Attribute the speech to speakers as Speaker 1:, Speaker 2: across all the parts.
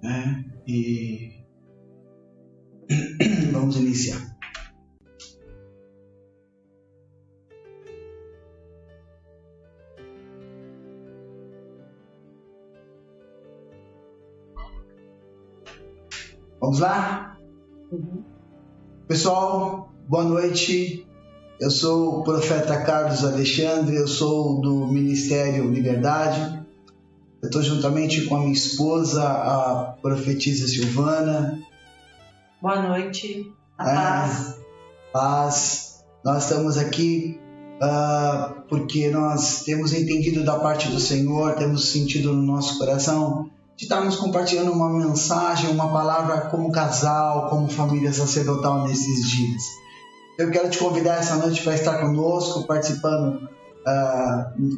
Speaker 1: né? E vamos iniciar. Vamos lá? Pessoal, boa noite. Eu sou o profeta Carlos Alexandre, eu sou do Ministério Liberdade. Eu estou juntamente com a minha esposa, a profetisa Silvana.
Speaker 2: Boa noite, paz.
Speaker 1: Paz. Nós estamos aqui porque nós temos entendido da parte do Senhor, temos sentido no nosso coração de estarmos compartilhando uma mensagem, uma palavra como casal, como família sacerdotal nesses dias. Eu quero te convidar essa noite para estar conosco, participando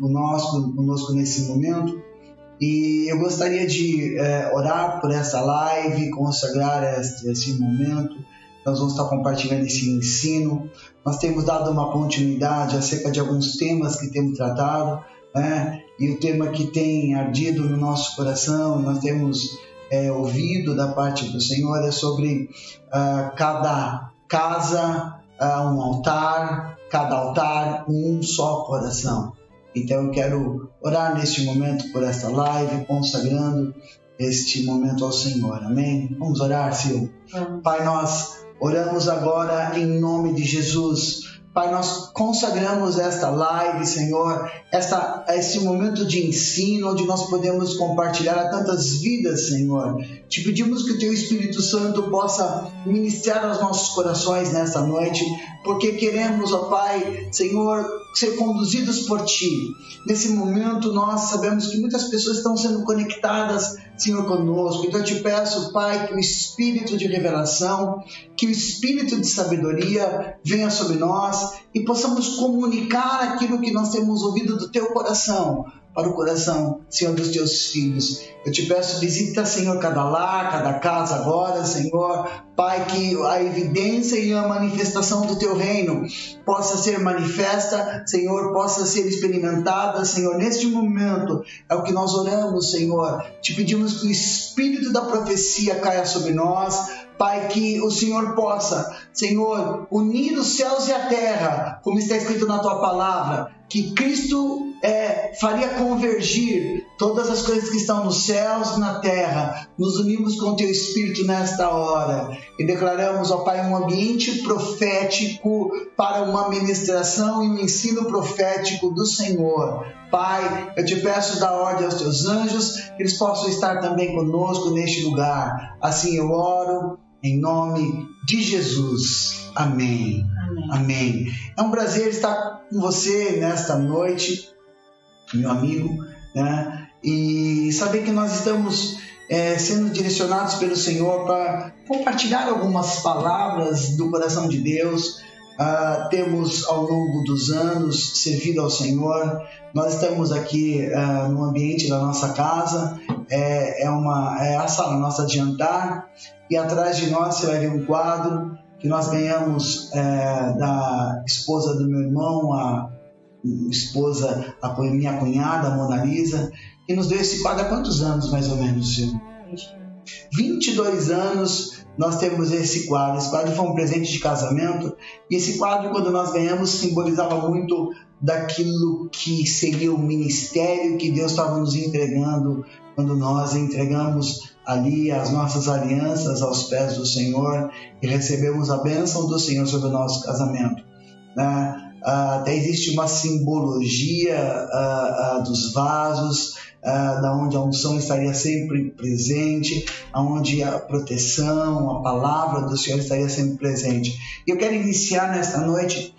Speaker 1: conosco nesse momento. E eu gostaria de orar por essa live, consagrar esse momento. Nós vamos estar compartilhando esse ensino. Nós temos dado uma continuidade acerca de alguns temas que temos tratado, né? E o tema que tem ardido no nosso coração, nós temos ouvido da parte do Senhor, é sobre cada casa, um altar, cada altar, um só coração. Então eu quero orar neste momento por esta live, consagrando este momento ao Senhor. Amém? Vamos orar, Sil? Pai, nós oramos agora em nome de Jesus. Pai, nós consagramos esta live, Senhor, esse momento de ensino, onde nós podemos compartilhar a tantas vidas, Senhor. Te pedimos que o Teu Espírito Santo possa ministrar aos nossos corações nesta noite, porque queremos, ó Pai, Senhor, ser conduzidos por Ti. Nesse momento, nós sabemos que muitas pessoas estão sendo conectadas, Senhor, conosco. Então eu te peço, Pai, que o Espírito de revelação, que o Espírito de sabedoria venha sobre nós e possamos comunicar aquilo que nós temos ouvido do Teu coração para o coração, Senhor, dos Teus filhos. Eu te peço, visita, Senhor, cada lar, cada casa agora, Senhor. Pai, que a evidência e a manifestação do Teu reino possa ser manifesta, Senhor, possa ser experimentada, Senhor, neste momento. É o que nós oramos, Senhor. Te pedimos que o Espírito da profecia caia sobre nós, Pai, que o Senhor possa, Senhor, unir os céus e a terra, como está escrito na Tua palavra, que Cristo faria convergir todas as coisas que estão nos céus e na terra. Nos unimos com o Teu Espírito nesta hora e declaramos, ó Pai, um ambiente profético para uma ministração e um ensino profético do Senhor. Pai, eu te peço, dá ordem aos Teus anjos, que eles possam estar também conosco neste lugar. Assim eu oro, em nome de Jesus. Amém.
Speaker 2: Amém.
Speaker 1: Amém. É um prazer estar com você nesta noite, meu amigo, né? E saber que nós estamos sendo direcionados pelo Senhor para compartilhar algumas palavras do coração de Deus. Temos ao longo dos anos servido ao Senhor. Nós estamos aqui no ambiente da nossa casa, é a sala nossa de jantar, e atrás de nós você vai ver um quadro que nós ganhamos da esposa do meu irmão, a minha cunhada, a Mona Lisa, que nos deu esse quadro há quantos anos, mais ou menos, Silvio? 22 anos nós temos esse quadro. Esse quadro foi um presente de casamento, e esse quadro, quando nós ganhamos, simbolizava muito daquilo que seria o ministério que Deus estava nos entregando quando nós entregamos ali as nossas alianças aos pés do Senhor e recebemos a bênção do Senhor sobre o nosso casamento, né? Até existe uma simbologia dos vasos, da onde a unção estaria sempre presente, onde a proteção, a palavra do Senhor estaria sempre presente. E eu quero iniciar nesta noite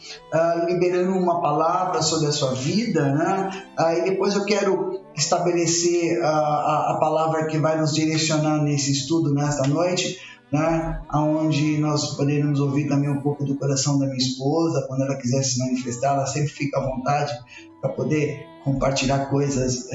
Speaker 1: liberando uma palavra sobre a sua vida, né? E depois eu quero estabelecer a palavra que vai nos direcionar nesse estudo nesta noite, né? Onde nós poderemos ouvir também um pouco do coração da minha esposa. Quando ela quiser se manifestar, ela sempre fica à vontade para poder compartilhar coisas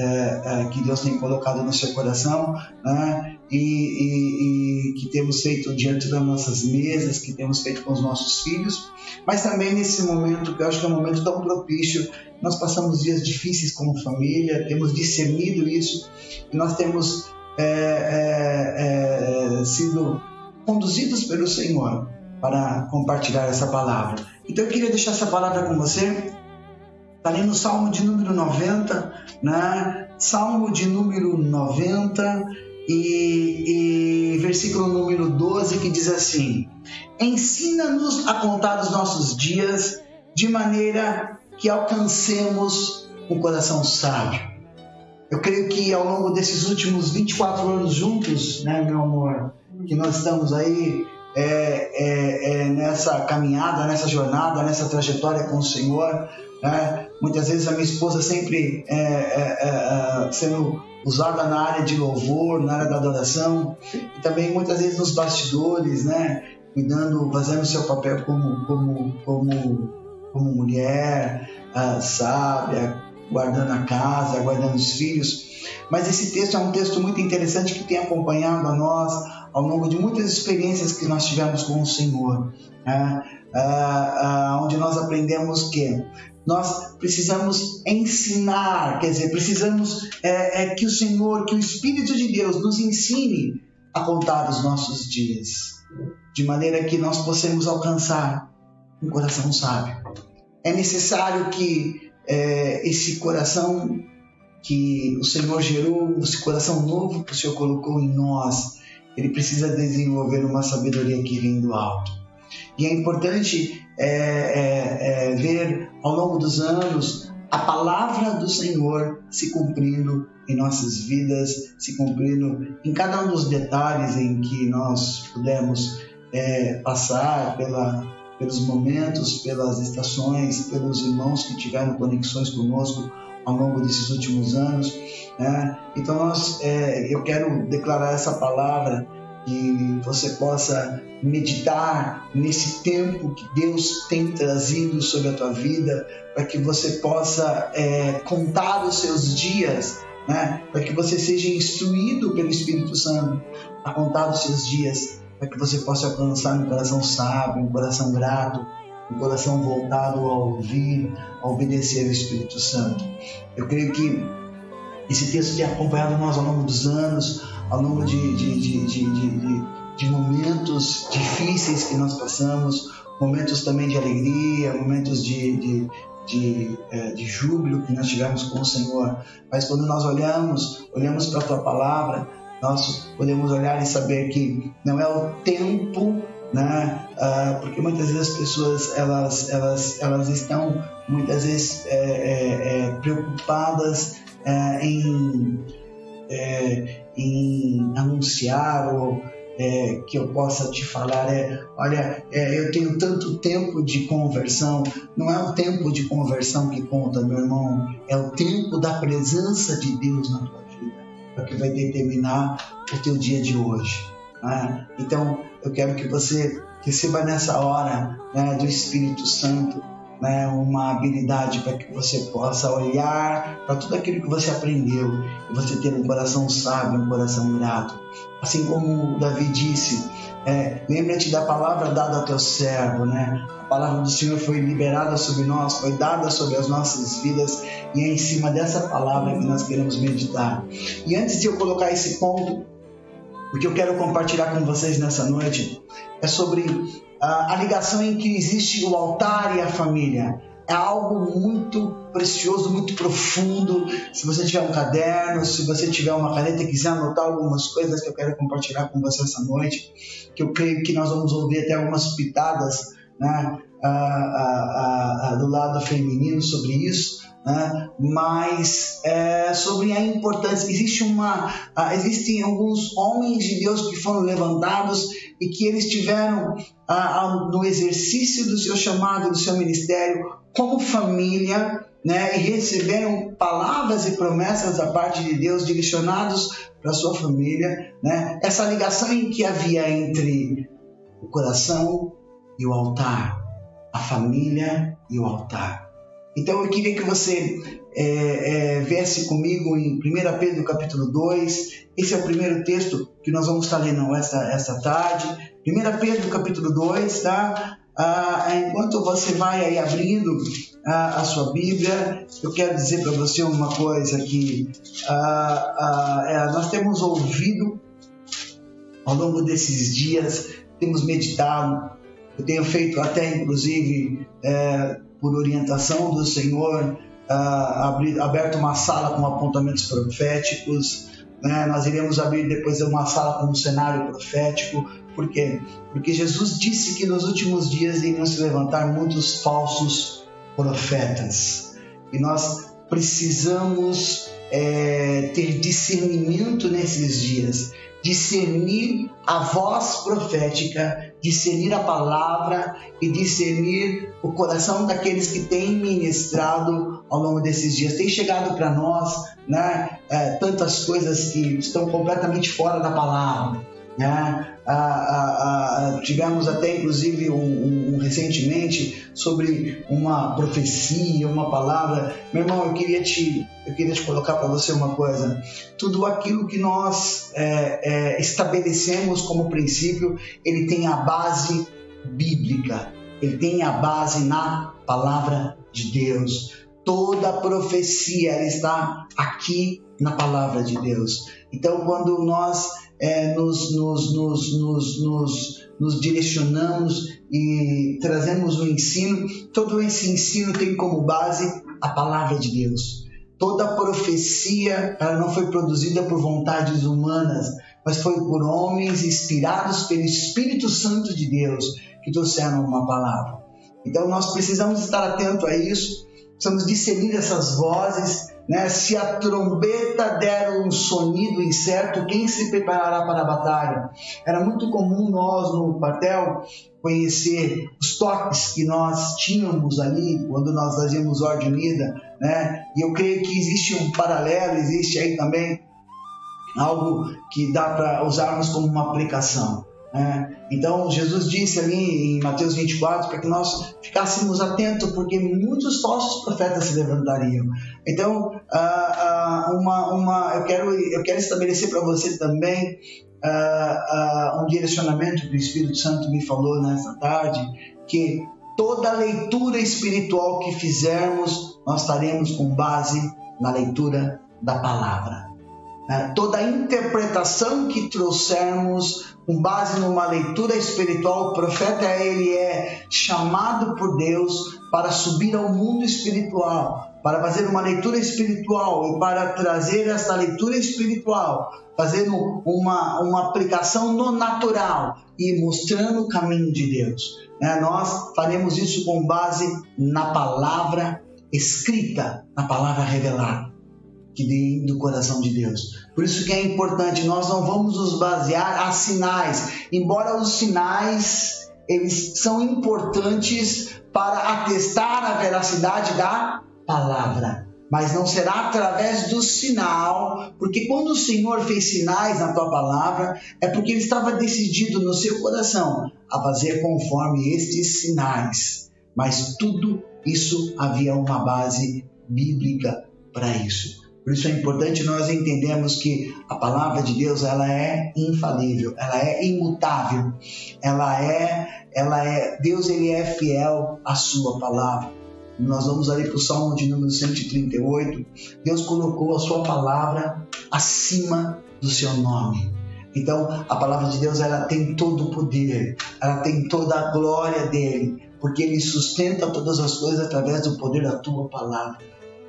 Speaker 1: que Deus tem colocado no seu coração, né? E que temos feito diante das nossas mesas, que temos feito com os nossos filhos, mas também nesse momento, que eu acho que é um momento tão propício. Nós passamos dias difíceis como família, temos discernido isso, e nós temos sido conduzidos pelo Senhor para compartilhar essa palavra. Então eu queria deixar essa palavra com você. Está ali no Salmo de número 90, né? Salmo de número 90 e versículo número 12, que diz assim: ensina-nos a contar os nossos dias de maneira que alcancemos um coração sábio. Eu creio que ao longo desses últimos 24 anos juntos, né, meu amor, que nós estamos aí nessa caminhada, nessa jornada, nessa trajetória com o Senhor, né? Muitas vezes a minha esposa sempre sendo usada na área de louvor, na área da adoração, e também muitas vezes nos bastidores, né? Cuidando, fazendo o seu papel como mulher sábia, guardando a casa, guardando os filhos. Mas esse texto é um texto muito interessante que tem acompanhado a nós ao longo de muitas experiências que nós tivemos com o Senhor, onde nós aprendemos que nós precisamos ensinar, quer dizer, precisamos que o Senhor, que o Espírito de Deus nos ensine a contar os nossos dias, de maneira que nós possamos alcançar um coração sábio. É necessário que esse coração que o Senhor gerou, esse coração novo que o Senhor colocou em nós, ele precisa desenvolver uma sabedoria que vem do alto. E é importante ver ao longo dos anos a palavra do Senhor se cumprindo em nossas vidas, se cumprindo em cada um dos detalhes em que nós pudemos passar pelos momentos, pelas estações, pelos irmãos que tiveram conexões conosco ao longo desses últimos anos, né? Então eu quero declarar essa palavra, que você possa meditar nesse tempo que Deus tem trazido sobre a tua vida, para que você possa contar os seus dias, né? Para que você seja instruído pelo Espírito Santo a contar os seus dias, para que você possa alcançar um coração sábio, um coração grato, um coração voltado a ouvir, a obedecer ao Espírito Santo. Eu creio que esse texto tem acompanhado nós ao longo dos anos, ao longo de momentos difíceis que nós passamos, momentos também de alegria, momentos de júbilo que nós tivemos com o Senhor. Mas quando nós olhamos para a Tua Palavra, nós podemos olhar e saber que não é o tempo, né? Porque muitas vezes as pessoas elas estão muitas vezes preocupadas em anunciar ou que eu possa te falar olha, eu tenho tanto tempo de conversão. Não é o tempo de conversão que conta, meu irmão, é o tempo da presença de Deus na tua vida, é o que vai determinar o teu dia de hoje, né? Então eu quero que você receba nessa hora, né, do Espírito Santo, né, uma habilidade para que você possa olhar para tudo aquilo que você aprendeu e você ter um coração sábio, um coração grato. Assim como Davi disse, lembra-te da palavra dada ao teu servo, né? A palavra do Senhor foi liberada sobre nós, foi dada sobre as nossas vidas, e é em cima dessa palavra que nós queremos meditar. E antes de eu colocar esse ponto, o que eu quero compartilhar com vocês nessa noite é sobre a ligação em que existe o altar e a família. É algo muito precioso, muito profundo. Se você tiver um caderno, se você tiver uma caneta e quiser anotar algumas coisas que eu quero compartilhar com você essa noite, que eu creio que nós vamos ouvir até algumas pitadas, né, do lado feminino sobre isso, né? Mas sobre a importância. Existem alguns homens de Deus que foram levantados e que eles tiveram no exercício do seu chamado, do seu ministério como família, né? E receberam palavras e promessas da parte de Deus direcionados para a sua família, né? Essa ligação em que havia entre o coração e o altar, a família e o altar. Então eu queria que você viesse comigo em 1 Pedro capítulo 2. Esse é o primeiro texto que nós vamos estar lendo esta tarde. 1 Pedro capítulo 2, tá? enquanto você vai aí abrindo a sua Bíblia, eu quero dizer para você uma coisa que nós temos ouvido ao longo desses dias, temos meditado, eu tenho feito até inclusive por orientação do Senhor, aberto uma sala com apontamentos proféticos, né? Nós iremos abrir depois uma sala com um cenário profético. Por quê? Porque Jesus disse que nos últimos dias iriam se levantar muitos falsos profetas. E nós precisamos ter discernimento nesses dias, discernir a voz profética, discernir a palavra e discernir o coração daqueles que têm ministrado ao longo desses dias. Tem chegado para nós, né, tantas coisas que estão completamente fora da palavra, né? Tivemos até inclusive recentemente sobre uma profecia, uma palavra. Meu irmão, eu queria te colocar para você uma coisa. Tudo aquilo que nós estabelecemos como princípio, ele tem a base bíblica, ele tem a base na palavra de Deus. Toda profecia ela está aqui na palavra de Deus. Então, quando nós nos direcionamos e trazemos o ensino, todo esse ensino tem como base a palavra de Deus. Toda profecia ela não foi produzida por vontades humanas, mas foi por homens inspirados pelo Espírito Santo de Deus que trouxeram uma palavra. Então nós precisamos estar atentos a isso, precisamos discernir essas vozes, né? Se a trombeta der um sonido incerto, quem se preparará para a batalha? Era muito comum nós no quartel conhecer os toques que nós tínhamos ali quando nós fazíamos ordem unida, né? E eu creio que existe um paralelo, existe aí também algo que dá para usarmos como uma aplicação. Então Jesus disse ali em Mateus 24 para que nós ficássemos atentos, porque muitos falsos profetas se levantariam. Então eu quero estabelecer para você também um direcionamento que o Espírito Santo me falou nessa tarde, que toda leitura espiritual que fizermos, nós estaremos com base na leitura da palavra. Toda interpretação que trouxermos com base numa leitura espiritual, o profeta ele é chamado por Deus para subir ao mundo espiritual, para fazer uma leitura espiritual e para trazer essa leitura espiritual, fazendo uma aplicação no natural e mostrando o caminho de Deus. Nós faremos isso com base na palavra escrita, na palavra revelada, que vem do coração de Deus. Por isso que é importante, nós não vamos nos basear a sinais, embora os sinais eles são importantes para atestar a veracidade da palavra, mas não será através do sinal, porque quando o Senhor fez sinais na tua palavra, é porque Ele estava decidido no seu coração a fazer conforme estes sinais, mas tudo isso havia uma base bíblica para isso. Por isso é importante nós entendermos que a palavra de Deus ela é infalível, ela é imutável, Deus ele é fiel à sua palavra. Nós vamos ali para o Salmo de número 138, Deus colocou a sua palavra acima do seu nome. Então a palavra de Deus ela tem todo o poder, ela tem toda a glória dele, porque ele sustenta todas as coisas através do poder da tua palavra.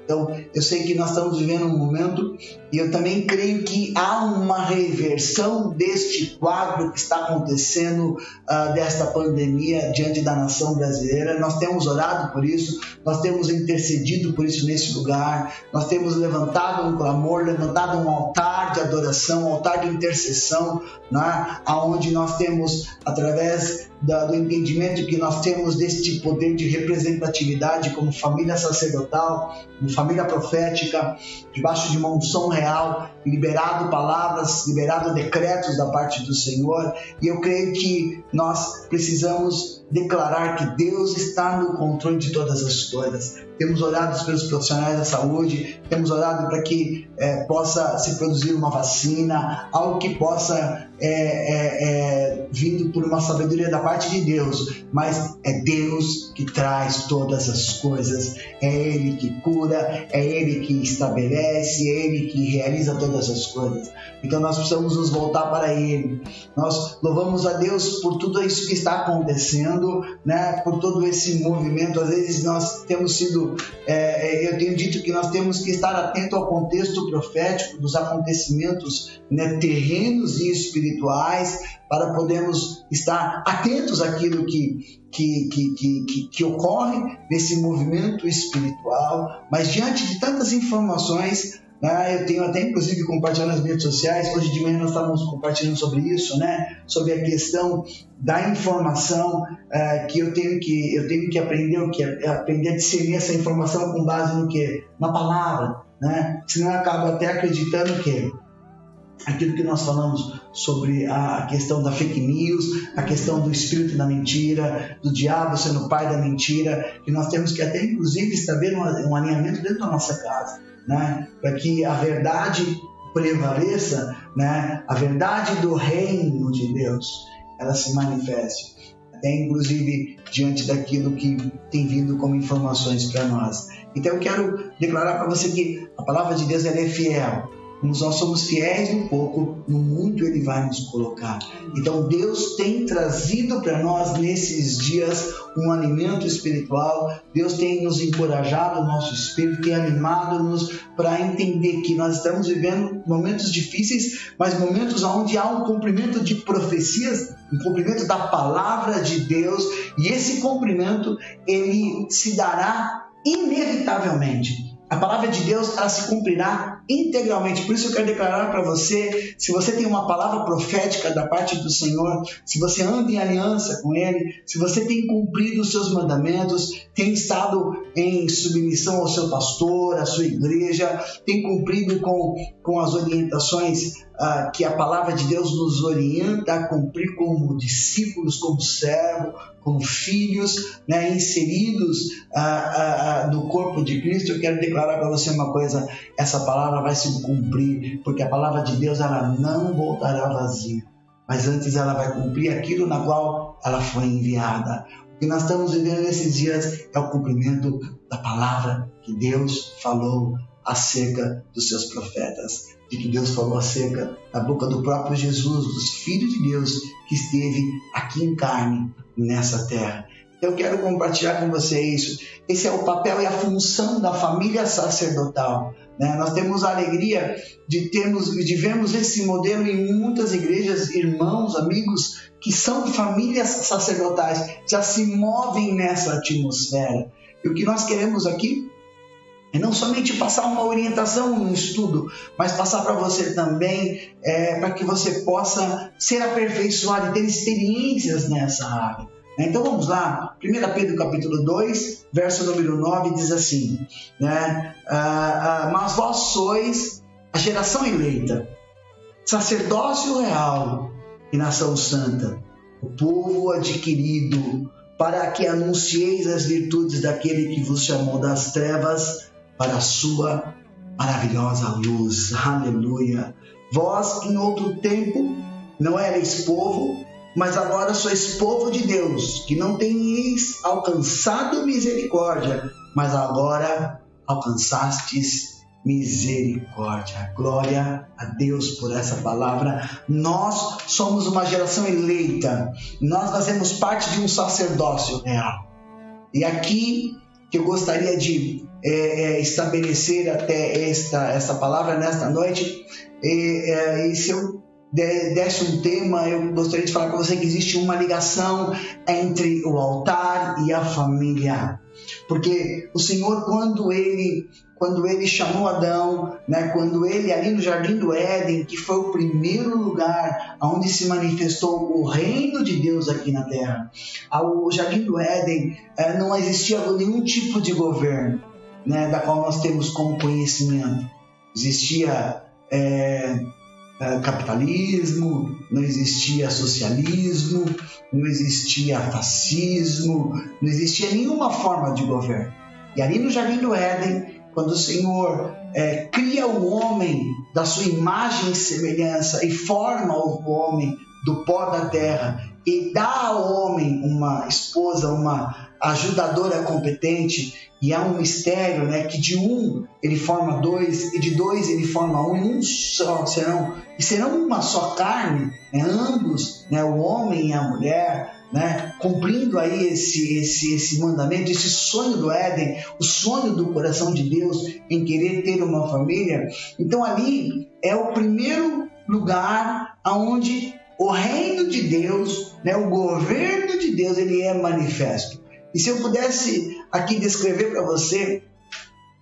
Speaker 1: Então, eu sei que nós estamos vivendo um momento e eu também creio que há uma reversão deste quadro que está acontecendo desta pandemia diante da nação brasileira. Nós temos orado por isso, nós temos intercedido por isso nesse lugar, nós temos levantado um clamor, levantado um altar de adoração, um altar de intercessão, né? Onde nós temos, através do entendimento que nós temos deste poder de representatividade como família sacerdotal, como família profética, debaixo de uma unção real, liberado palavras, liberado decretos da parte do Senhor. E eu creio que nós precisamos declarar que Deus está no controle de todas as coisas. Temos orado pelos profissionais da saúde, temos orado para que possa se produzir uma vacina, algo que possa vindo por uma sabedoria da parte de Deus, mas é Deus que traz todas as coisas, é Ele que cura, é Ele que estabelece, é Ele que realiza todas as coisas. Então nós precisamos nos voltar para Ele. Nós louvamos a Deus por tudo isso que está acontecendo, né? Por todo esse movimento. Às vezes nós temos sido, eu tenho dito que nós temos que estar atento ao contexto profético dos acontecimentos, né, terrenos e espirituais, para podermos estar atentos àquilo que ocorre nesse movimento espiritual. Mas diante de tantas informações, eu tenho até inclusive compartilhado nas redes sociais, hoje de manhã nós estávamos compartilhando sobre isso, né? Sobre a questão da informação, que eu tenho que aprender a discernir essa informação com base no quê? Na palavra, né? Senão eu acabo até acreditando que aquilo que nós falamos sobre a questão da fake news, a questão do espírito da mentira, do diabo sendo o pai da mentira, que nós temos que até inclusive estabelecer um alinhamento dentro da nossa casa, né? Para que a verdade prevaleça, né? A verdade do reino de Deus, ela se manifeste, até inclusive diante daquilo que tem vindo como informações para nós. Então eu quero declarar para você que a palavra de Deus, ela é fiel. Como nós somos fiéis no pouco, no muito Ele vai nos colocar. Então Deus tem trazido para nós nesses dias um alimento espiritual. Deus tem nos encorajado o nosso espírito, tem animado-nos para entender que nós estamos vivendo momentos difíceis, mas momentos onde há um cumprimento de profecias, um cumprimento da palavra de Deus, e esse cumprimento ele se dará inevitavelmente. A palavra de Deus, ela se cumprirá integralmente. Por isso eu quero declarar para você, se você tem uma palavra profética da parte do Senhor, se você anda em aliança com Ele, se você tem cumprido os seus mandamentos, tem estado em submissão ao seu pastor, à sua igreja, tem cumprido com as orientações que a palavra de Deus nos orienta a cumprir como discípulos, como servo, como filhos, né, inseridos no corpo de Cristo. Eu quero declarar para você uma coisa: essa palavra vai se cumprir, porque a palavra de Deus, ela não voltará vazia, mas antes ela vai cumprir aquilo na qual ela foi enviada. O que nós estamos vivendo nesses dias é o cumprimento da palavra que Deus falou acerca dos seus profetas, de que Deus falou acerca da boca do próprio Jesus, dos filhos de Deus que esteve aqui em carne nessa terra. Eu quero compartilhar com você isso. Esse é o papel e a função da família sacerdotal, né? Nós temos a alegria de vermos esse modelo em muitas igrejas, irmãos, amigos que são famílias sacerdotais, já se movem nessa atmosfera. E o que nós queremos aqui é não somente passar uma orientação, um estudo, mas passar para você também, para que você possa ser aperfeiçoado e ter experiências nessa área. Então vamos lá, 1 Pedro capítulo 2, verso número 9, diz assim, né? Mas vós sois a geração eleita, sacerdócio real e nação santa, o povo adquirido, para que anuncieis as virtudes daquele que vos chamou das trevas para a sua maravilhosa luz. Aleluia! Vós que em outro tempo não erais povo, mas agora sois povo de Deus, que não teníeis alcançado misericórdia, mas agora alcançastes misericórdia. Glória a Deus por essa palavra. Nós somos uma geração eleita, nós fazemos parte de um sacerdócio real. E aqui que eu gostaria de estabelecer até esta palavra nesta noite, e se eu desse um tema, eu gostaria de falar para você que existe uma ligação entre o altar e a família, porque o Senhor, quando ele chamou Adão, né, quando ele ali no Jardim do Éden, que foi o primeiro lugar onde se manifestou o reino de Deus aqui na Terra, o Jardim do Éden não existia nenhum tipo de governo, né, da qual nós temos como conhecimento. Existia capitalismo, não existia socialismo, não existia fascismo, não existia nenhuma forma de governo. E ali no Jardim do Éden, quando o Senhor cria o homem da sua imagem e semelhança e forma o homem do pó da terra e dá ao homem uma esposa, uma ajudadora competente, e há um mistério, né, que de um ele forma dois, e de dois ele forma um, e um só serão uma só carne, né, ambos, né, o homem e a mulher, né, cumprindo aí esse mandamento, esse sonho do Éden, o sonho do coração de Deus em querer ter uma família. Então ali é o primeiro lugar onde o reino de Deus, né, o governo de Deus, ele é manifesto. E se eu pudesse aqui descrever para você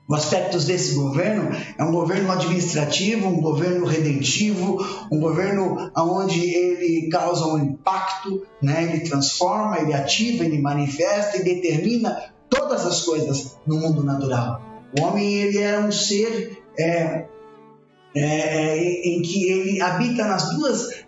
Speaker 1: os aspectos desse governo, é um governo administrativo, um governo redentivo, um governo onde ele causa um impacto, né? Ele transforma, ele ativa, ele manifesta e determina todas as coisas no mundo natural. O homem, ele é um ser em que ele habita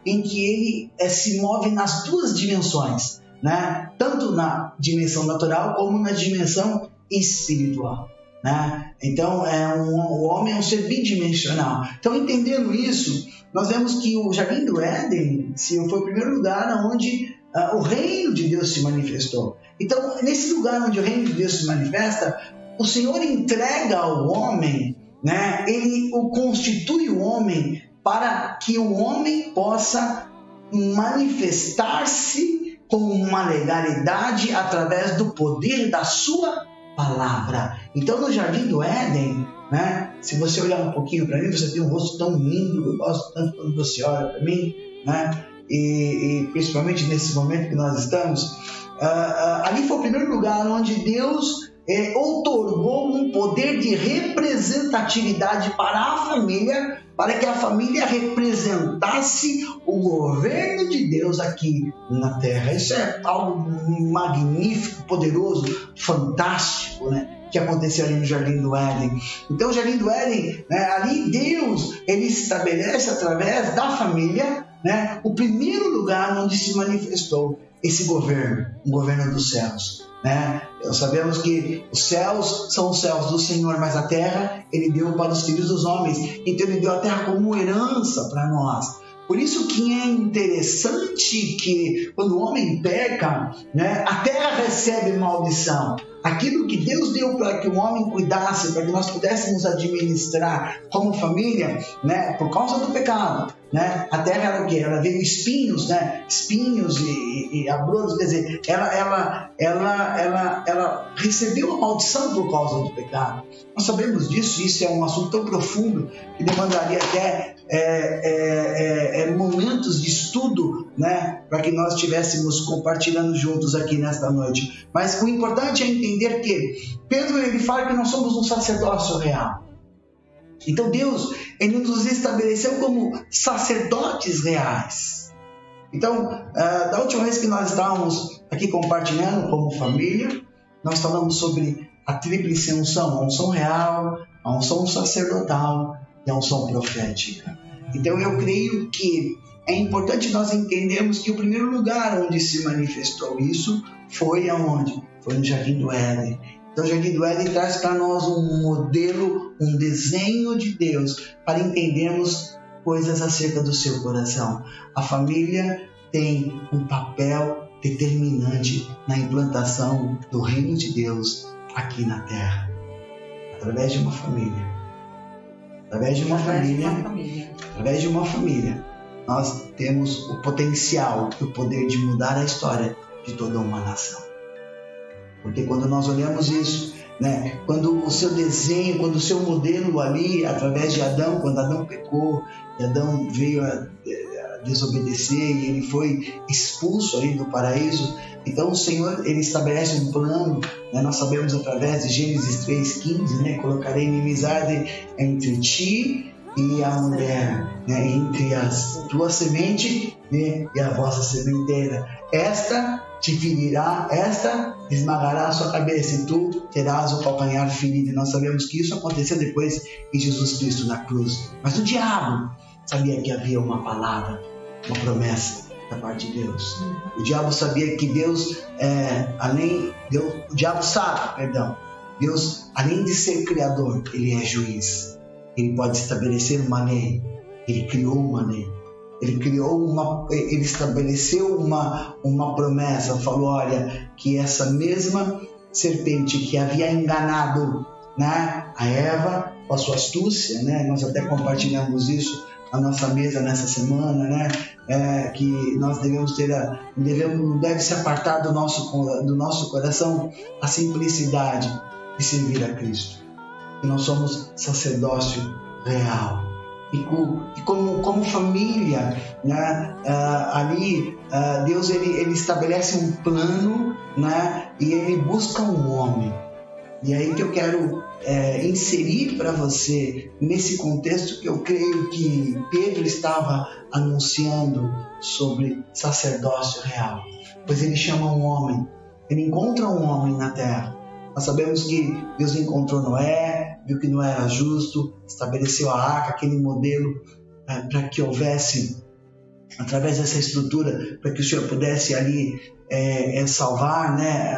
Speaker 1: em que ele se move nas duas dimensões, né? Tanto na dimensão natural como na dimensão espiritual, né? Então o homem é um ser bidimensional. Então, entendendo isso, nós vemos que o Jardim do Éden foi o primeiro lugar onde o reino de Deus se manifestou. Então, nesse lugar onde o reino de Deus se manifesta, o Senhor entrega ao homem, né? Ele o constitui o homem para que o homem possa manifestar-se com uma legalidade através do poder da sua palavra. Então, no Jardim do Éden, né, se você olhar um pouquinho para mim, você tem um rosto tão lindo, eu gosto tanto quando você olha para mim, né, e principalmente nesse momento que nós estamos, ali foi o primeiro lugar onde Deus outorgou um poder de representatividade para a família, para que a família representasse o governo de Deus aqui na terra. Isso é algo magnífico, poderoso, fantástico, né? Que aconteceu ali no Jardim do Éden. Então, o Jardim do Éden, né, ali Deus, ele estabelece através da família, né, o primeiro lugar onde se manifestou esse governo, o governo dos céus, né? Nós sabemos que os céus são os céus do Senhor, mas a terra ele deu para os filhos dos homens. Então ele deu a terra como herança para nós. Por isso que é interessante que quando o homem peca, né, a terra recebe maldição. Aquilo que Deus deu para que o homem cuidasse, para que nós pudéssemos administrar como família, né, por causa do pecado, né, a terra era o quê? Ela veio espinhos, né, espinhos e abrolhos, quer dizer, ela recebeu a maldição por causa do pecado. Nós sabemos disso, isso é um assunto tão profundo que demandaria até momentos de estudo, né, para que nós estivéssemos compartilhando juntos aqui nesta noite. Mas o importante é entender que Pedro ele fala que nós somos um sacerdócio real. Então Deus ele nos estabeleceu como sacerdotes reais. Então, da última vez que nós estávamos aqui compartilhando como família, nós falamos sobre a tríplice unção, a unção real, a unção sacerdotal e a unção profética. Então eu creio que é importante nós entendermos que o primeiro lugar onde se manifestou isso foi aonde? Foi no Jardim do Éden. Então o Jardim do Éden traz para nós um modelo, um desenho de Deus para entendermos coisas acerca do seu coração. A família tem um papel determinante na implantação do reino de Deus aqui na terra, através de uma família. Através de uma família, nós temos o potencial e o poder de mudar a história de toda uma nação. Porque quando nós olhamos isso, né, quando o seu desenho, quando o seu modelo ali, através de Adão, quando Adão pecou, e Adão veio a desobedecer e ele foi expulso aí do paraíso, então o Senhor ele estabelece um plano, né? Nós sabemos através de Gênesis 3,15, né? Colocarei inimizade entre ti e a mulher, né? Entre a tua semente, né? E a vossa sementeira. Esta te ferirá, esta esmagará a sua cabeça e tu terás o calcanhar ferido. E nós sabemos que isso aconteceu depois em Jesus Cristo na cruz. Mas o diabo sabia que havia uma palavra, uma promessa da parte de Deus. O diabo sabia que Deus, o diabo sabe, Deus, além de ser criador, ele é juiz. Ele pode estabelecer uma lei. Ele criou uma lei. Ele estabeleceu uma promessa, falou, olha, que essa mesma serpente que havia enganado, né, a Eva com a sua astúcia, né, nós até compartilhamos isso na nossa mesa nessa semana, né, que nós não deve se apartar do nosso coração a simplicidade de servir a Cristo, que nós somos sacerdócio real. E como família, né, Deus ele estabelece um plano, né, e ele busca um homem. E aí que eu quero inserir para você, nesse contexto que eu creio que Pedro estava anunciando sobre sacerdócio real. Pois ele chama um homem, ele encontra um homem na terra. Nós sabemos que Deus encontrou Noé, viu que Noé era justo, estabeleceu a arca, aquele modelo para que houvesse, através dessa estrutura, para que o Senhor pudesse ali salvar, né,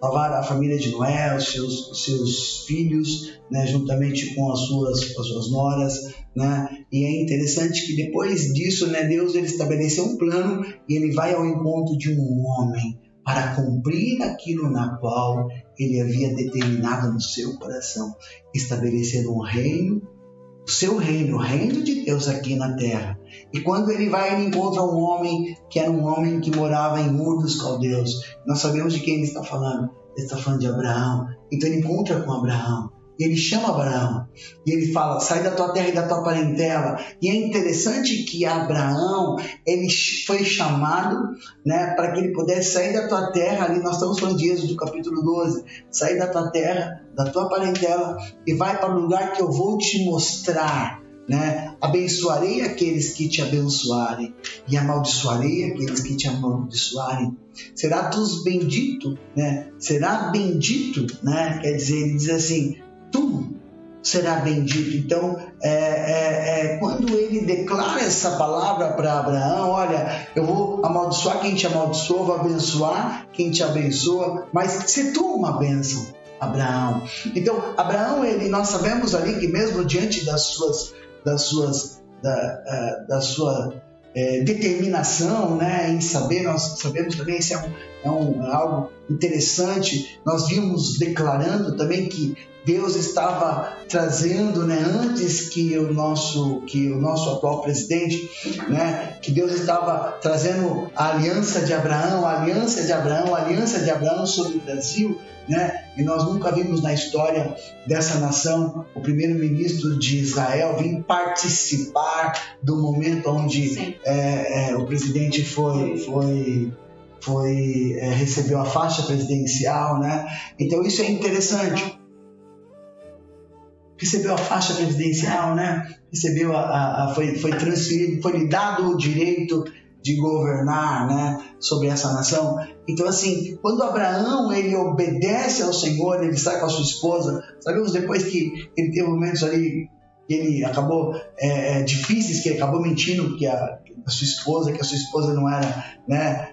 Speaker 1: salvar a família de Noé, os seus filhos, né, juntamente com as suas noras, né? E é interessante que depois disso, né, Deus ele estabeleceu um plano e ele vai ao encontro de um homem para cumprir aquilo na qual ele havia determinado no seu coração, estabelecer um reino, o seu reino, o reino de Deus aqui na terra. E quando ele vai, ele encontra um homem que era um homem que morava em Ur dos Caldeus. Nós sabemos de quem ele está falando. Ele está falando de Abraão. Então ele encontra com Abraão. E ele chama Abraão. E ele fala, sai da tua terra e da tua parentela. E é interessante que Abraão, ele foi chamado, né, para que ele pudesse sair da tua terra. Ali nós estamos falando de Êxodo, capítulo 12. Sair da tua terra, da tua parentela, e vai para o lugar que eu vou te mostrar. Né? Abençoarei aqueles que te abençoarem e amaldiçoarei aqueles que te amaldiçoarem. Será tu bendito, né? Será bendito, né? Quer dizer, ele diz assim, tu será bendito. Então, quando ele declara essa palavra para Abraão, olha, eu vou amaldiçoar quem te amaldiçoa, vou abençoar quem te abençoa, mas se tu uma bênção, Abraão. Então, Abraão, nós sabemos ali que mesmo diante da sua determinação, né, em saber, nós sabemos também, isso é algo interessante, nós vimos declarando também que Deus estava trazendo, né, antes que o nosso atual presidente, né, que Deus estava trazendo a aliança de Abraão sobre o Brasil, né, e nós nunca vimos na história dessa nação o primeiro-ministro de Israel vir participar do momento onde o presidente recebeu a faixa presidencial, né? Então isso é interessante. Recebeu a faixa presidencial, né? Foi transferido, foi lhe dado o direito de governar, né, sobre essa nação. Então, assim, quando Abraão ele obedece ao Senhor, ele sai com a sua esposa. Sabemos depois que ele teve momentos ali que ele acabou difíceis, que ele acabou mentindo que a sua esposa não era, né,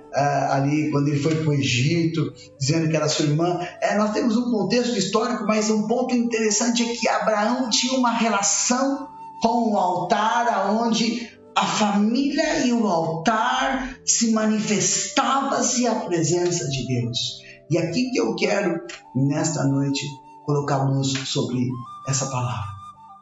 Speaker 1: ali quando ele foi para o Egito, dizendo que era sua irmã. Nós temos um contexto histórico, mas um ponto interessante é que Abraão tinha uma relação com o altar, onde a família e o altar se manifestava-se a presença de Deus. E aqui que eu quero, nesta noite, colocar luz sobre essa palavra,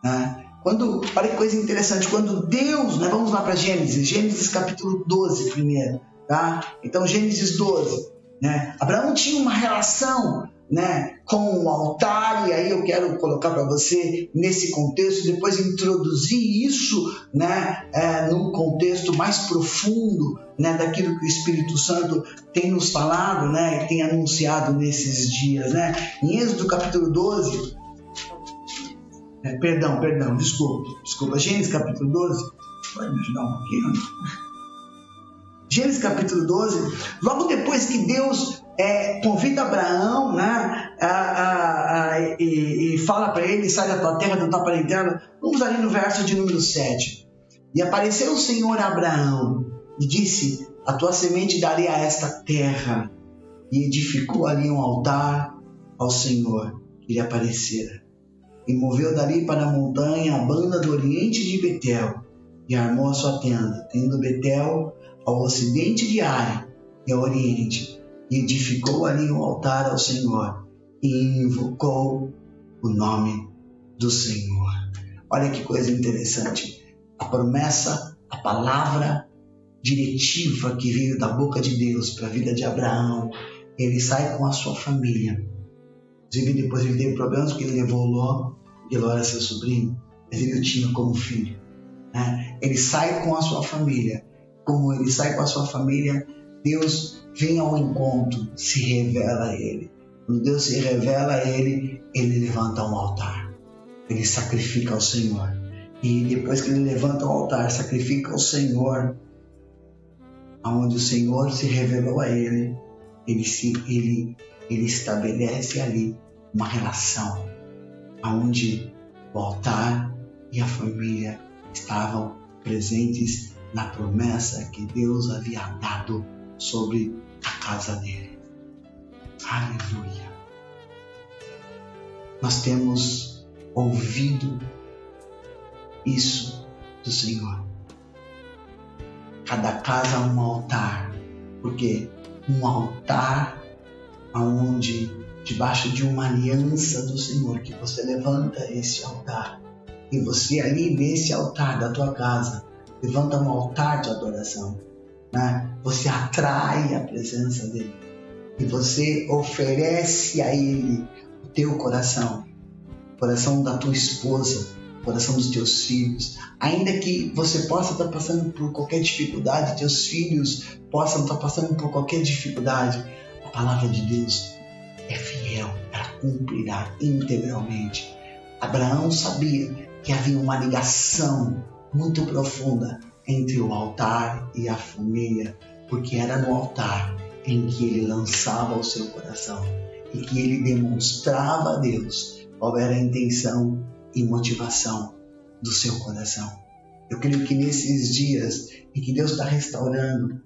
Speaker 1: né? Olha que coisa interessante, quando Deus, né, vamos lá para Gênesis capítulo 12 primeiro, tá? Então Gênesis 12, né? Abraão tinha uma relação, né, com o altar, e aí eu quero colocar para você nesse contexto, depois introduzir isso, né, num contexto mais profundo, né, daquilo que o Espírito Santo tem nos falado, né, e tem anunciado nesses dias, né? Em Êxodo capítulo 12, perdão, desculpa, Gênesis capítulo 12, pode me ajudar um pouquinho? Gênesis capítulo 12, logo depois que Deus convida Abraão, né, e fala para ele, sai da tua terra, da tua parentela. Vamos ali no verso de número 7. E apareceu o Senhor a Abraão e disse, a tua semente darei a esta terra. E edificou ali um altar ao Senhor que lhe aparecera. E moveu dali para a montanha, a banda do oriente de Betel, e armou a sua tenda, tendo Betel ao ocidente de Ai e ao oriente, e edificou ali um altar ao Senhor e invocou o nome do Senhor. Olha que coisa interessante. A promessa, a palavra diretiva que veio da boca de Deus para a vida de Abraão, ele sai com a sua família. Inclusive depois ele teve problemas porque ele levou Ló, e Ló era seu sobrinho, mas ele o tinha como filho. Ele sai com a sua família. Como ele sai com a sua família, Deus vem ao encontro, se revela a ele. Quando Deus se revela a ele, ele levanta um altar. Ele sacrifica ao Senhor. E depois que ele levanta o altar, sacrifica ao Senhor, aonde o Senhor se revelou a ele, ele estabelece ali uma relação, aonde o altar e a família estavam presentes na promessa que Deus havia dado sobre a casa dele. Aleluia! Nós temos ouvido isso do Senhor. Cada casa é um altar, porque um altar aonde debaixo de uma aliança do Senhor, que você levanta esse altar, e você ali nesse altar da tua casa levanta um altar de adoração, Você atrai a presença dele e você oferece a ele o teu coração, o coração da tua esposa, o coração dos teus filhos. Ainda que você possa estar passando por qualquer dificuldade, teus filhos possam estar passando por qualquer dificuldade, a palavra de Deus é fiel, ela cumprirá integralmente. Abraão sabia que havia uma ligação muito profunda entre o altar e a família, porque era no altar em que ele lançava o seu coração e que ele demonstrava a Deus qual era a intenção e motivação do seu coração. Eu creio que nesses dias em que Deus está restaurando,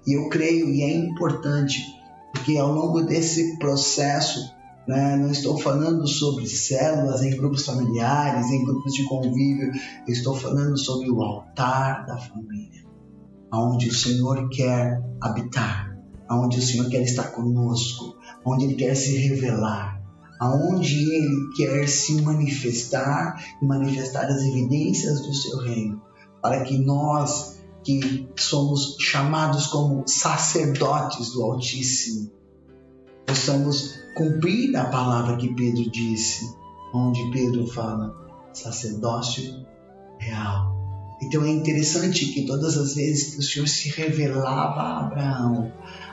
Speaker 1: e eu creio, e é importante, porque ao longo desse processo, não estou falando sobre células em grupos familiares, em grupos de convívio, eu estou falando sobre o altar da família, onde o Senhor quer habitar, onde o Senhor quer estar conosco, onde Ele quer se revelar, onde Ele quer se manifestar e manifestar as evidências do seu reino, para que nós que somos chamados como sacerdotes do Altíssimo, possamos cumprir a palavra que Pedro disse, onde Pedro fala sacerdócio real. Então é interessante que todas as vezes que o Senhor se revelava a Abraão,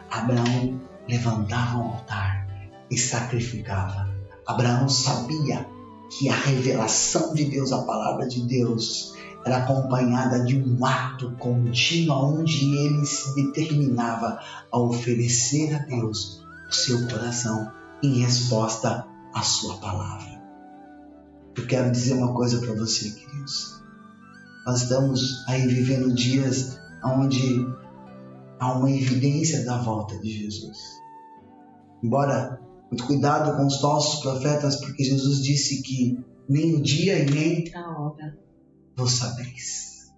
Speaker 1: Abraão levantava um altar e sacrificava. Abraão sabia que a revelação de Deus, a palavra de Deus, era acompanhada de um ato contínuo onde ele se determinava a oferecer a Deus o seu coração em resposta à sua palavra. Eu quero dizer uma coisa para você, queridos. Nós estamos aí vivendo dias onde há uma evidência da volta de Jesus. Embora, muito cuidado com os falsos profetas, porque Jesus disse que nem o dia e nem
Speaker 2: a hora
Speaker 1: vos sabeis.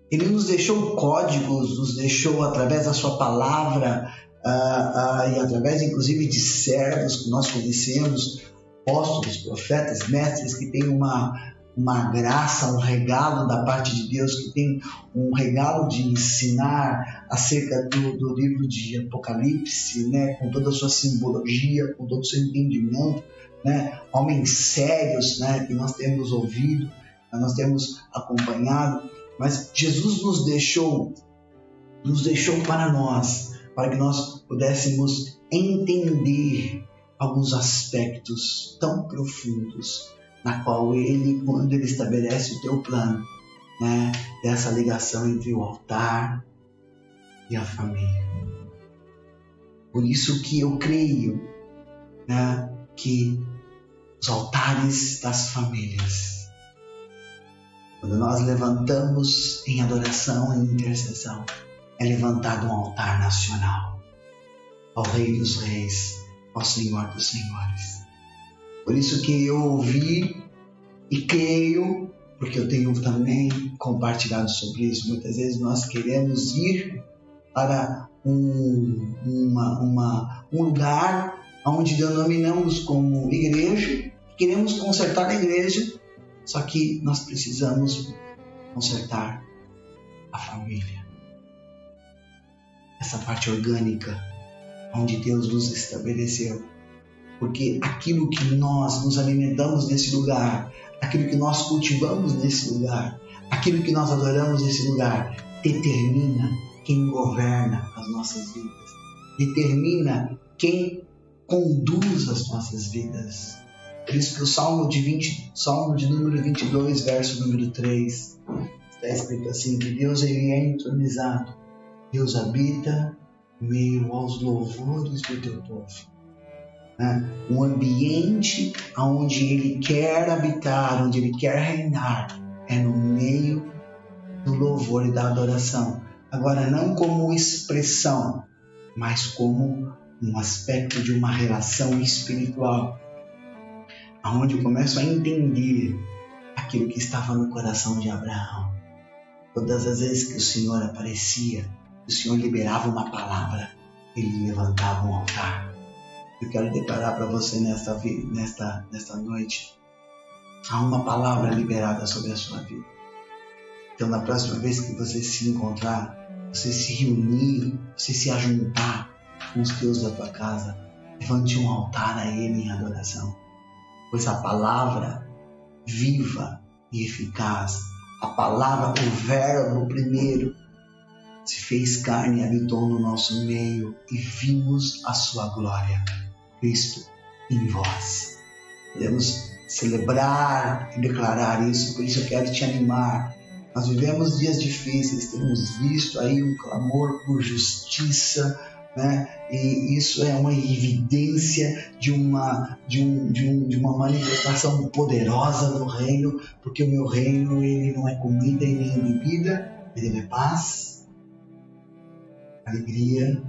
Speaker 1: Ele nos deixou códigos, nos deixou através da sua palavra, e através inclusive de servos que nós conhecemos, apóstolos, profetas, mestres que têm uma graça, um regalo da parte de Deus, que tem um regalo de ensinar acerca do livro de Apocalipse, com toda a sua simbologia, com todo o seu entendimento, homens sérios, que nós temos ouvido, nós temos acompanhado, mas Jesus nos deixou para nós, para que nós pudéssemos entender alguns aspectos tão profundos, na qual Ele, quando Ele estabelece o teu plano, dessa ligação entre o altar e a família. Por isso que eu creio, que os altares das famílias, quando nós levantamos em adoração e intercessão, é levantado um altar nacional ao Rei dos Reis, ao Senhor dos Senhores. Por isso que eu ouvi e creio, porque eu tenho também compartilhado sobre isso. Muitas vezes nós queremos ir para um lugar onde denominamos como igreja, queremos consertar a igreja, só que nós precisamos consertar a família. Essa parte orgânica, onde Deus nos estabeleceu. Porque aquilo que nós nos alimentamos nesse lugar, aquilo que nós cultivamos nesse lugar, aquilo que nós adoramos nesse lugar, determina quem governa as nossas vidas, determina quem conduz as nossas vidas. Por isso que o Salmo de número 22, verso número 3, está escrito assim, que Deus ele é entronizado, Deus habita meio aos louvores do teu povo. Um ambiente onde Ele quer habitar, onde Ele quer reinar, é no meio do louvor e da adoração. Agora, não como expressão, mas como um aspecto de uma relação espiritual, onde eu começo a entender aquilo que estava no coração de Abraão. Todas as vezes que o Senhor aparecia, o Senhor liberava uma palavra, Ele levantava um altar. Eu quero declarar para você nesta noite, há uma palavra liberada sobre a sua vida. Então, na próxima vez que você se encontrar, você se reunir, você se ajuntar com os teus da tua casa, levante um altar a Ele em adoração. Pois a palavra viva e eficaz, a palavra, o verbo primeiro, se fez carne e habitou no nosso meio e vimos a sua glória. Cristo em vós. Podemos celebrar e declarar isso, por isso eu quero te animar. Nós vivemos dias difíceis, temos visto aí um clamor por justiça, né? E isso é uma evidência de uma manifestação poderosa do reino, porque o meu reino ele não é comida e nem bebida, ele é paz, alegria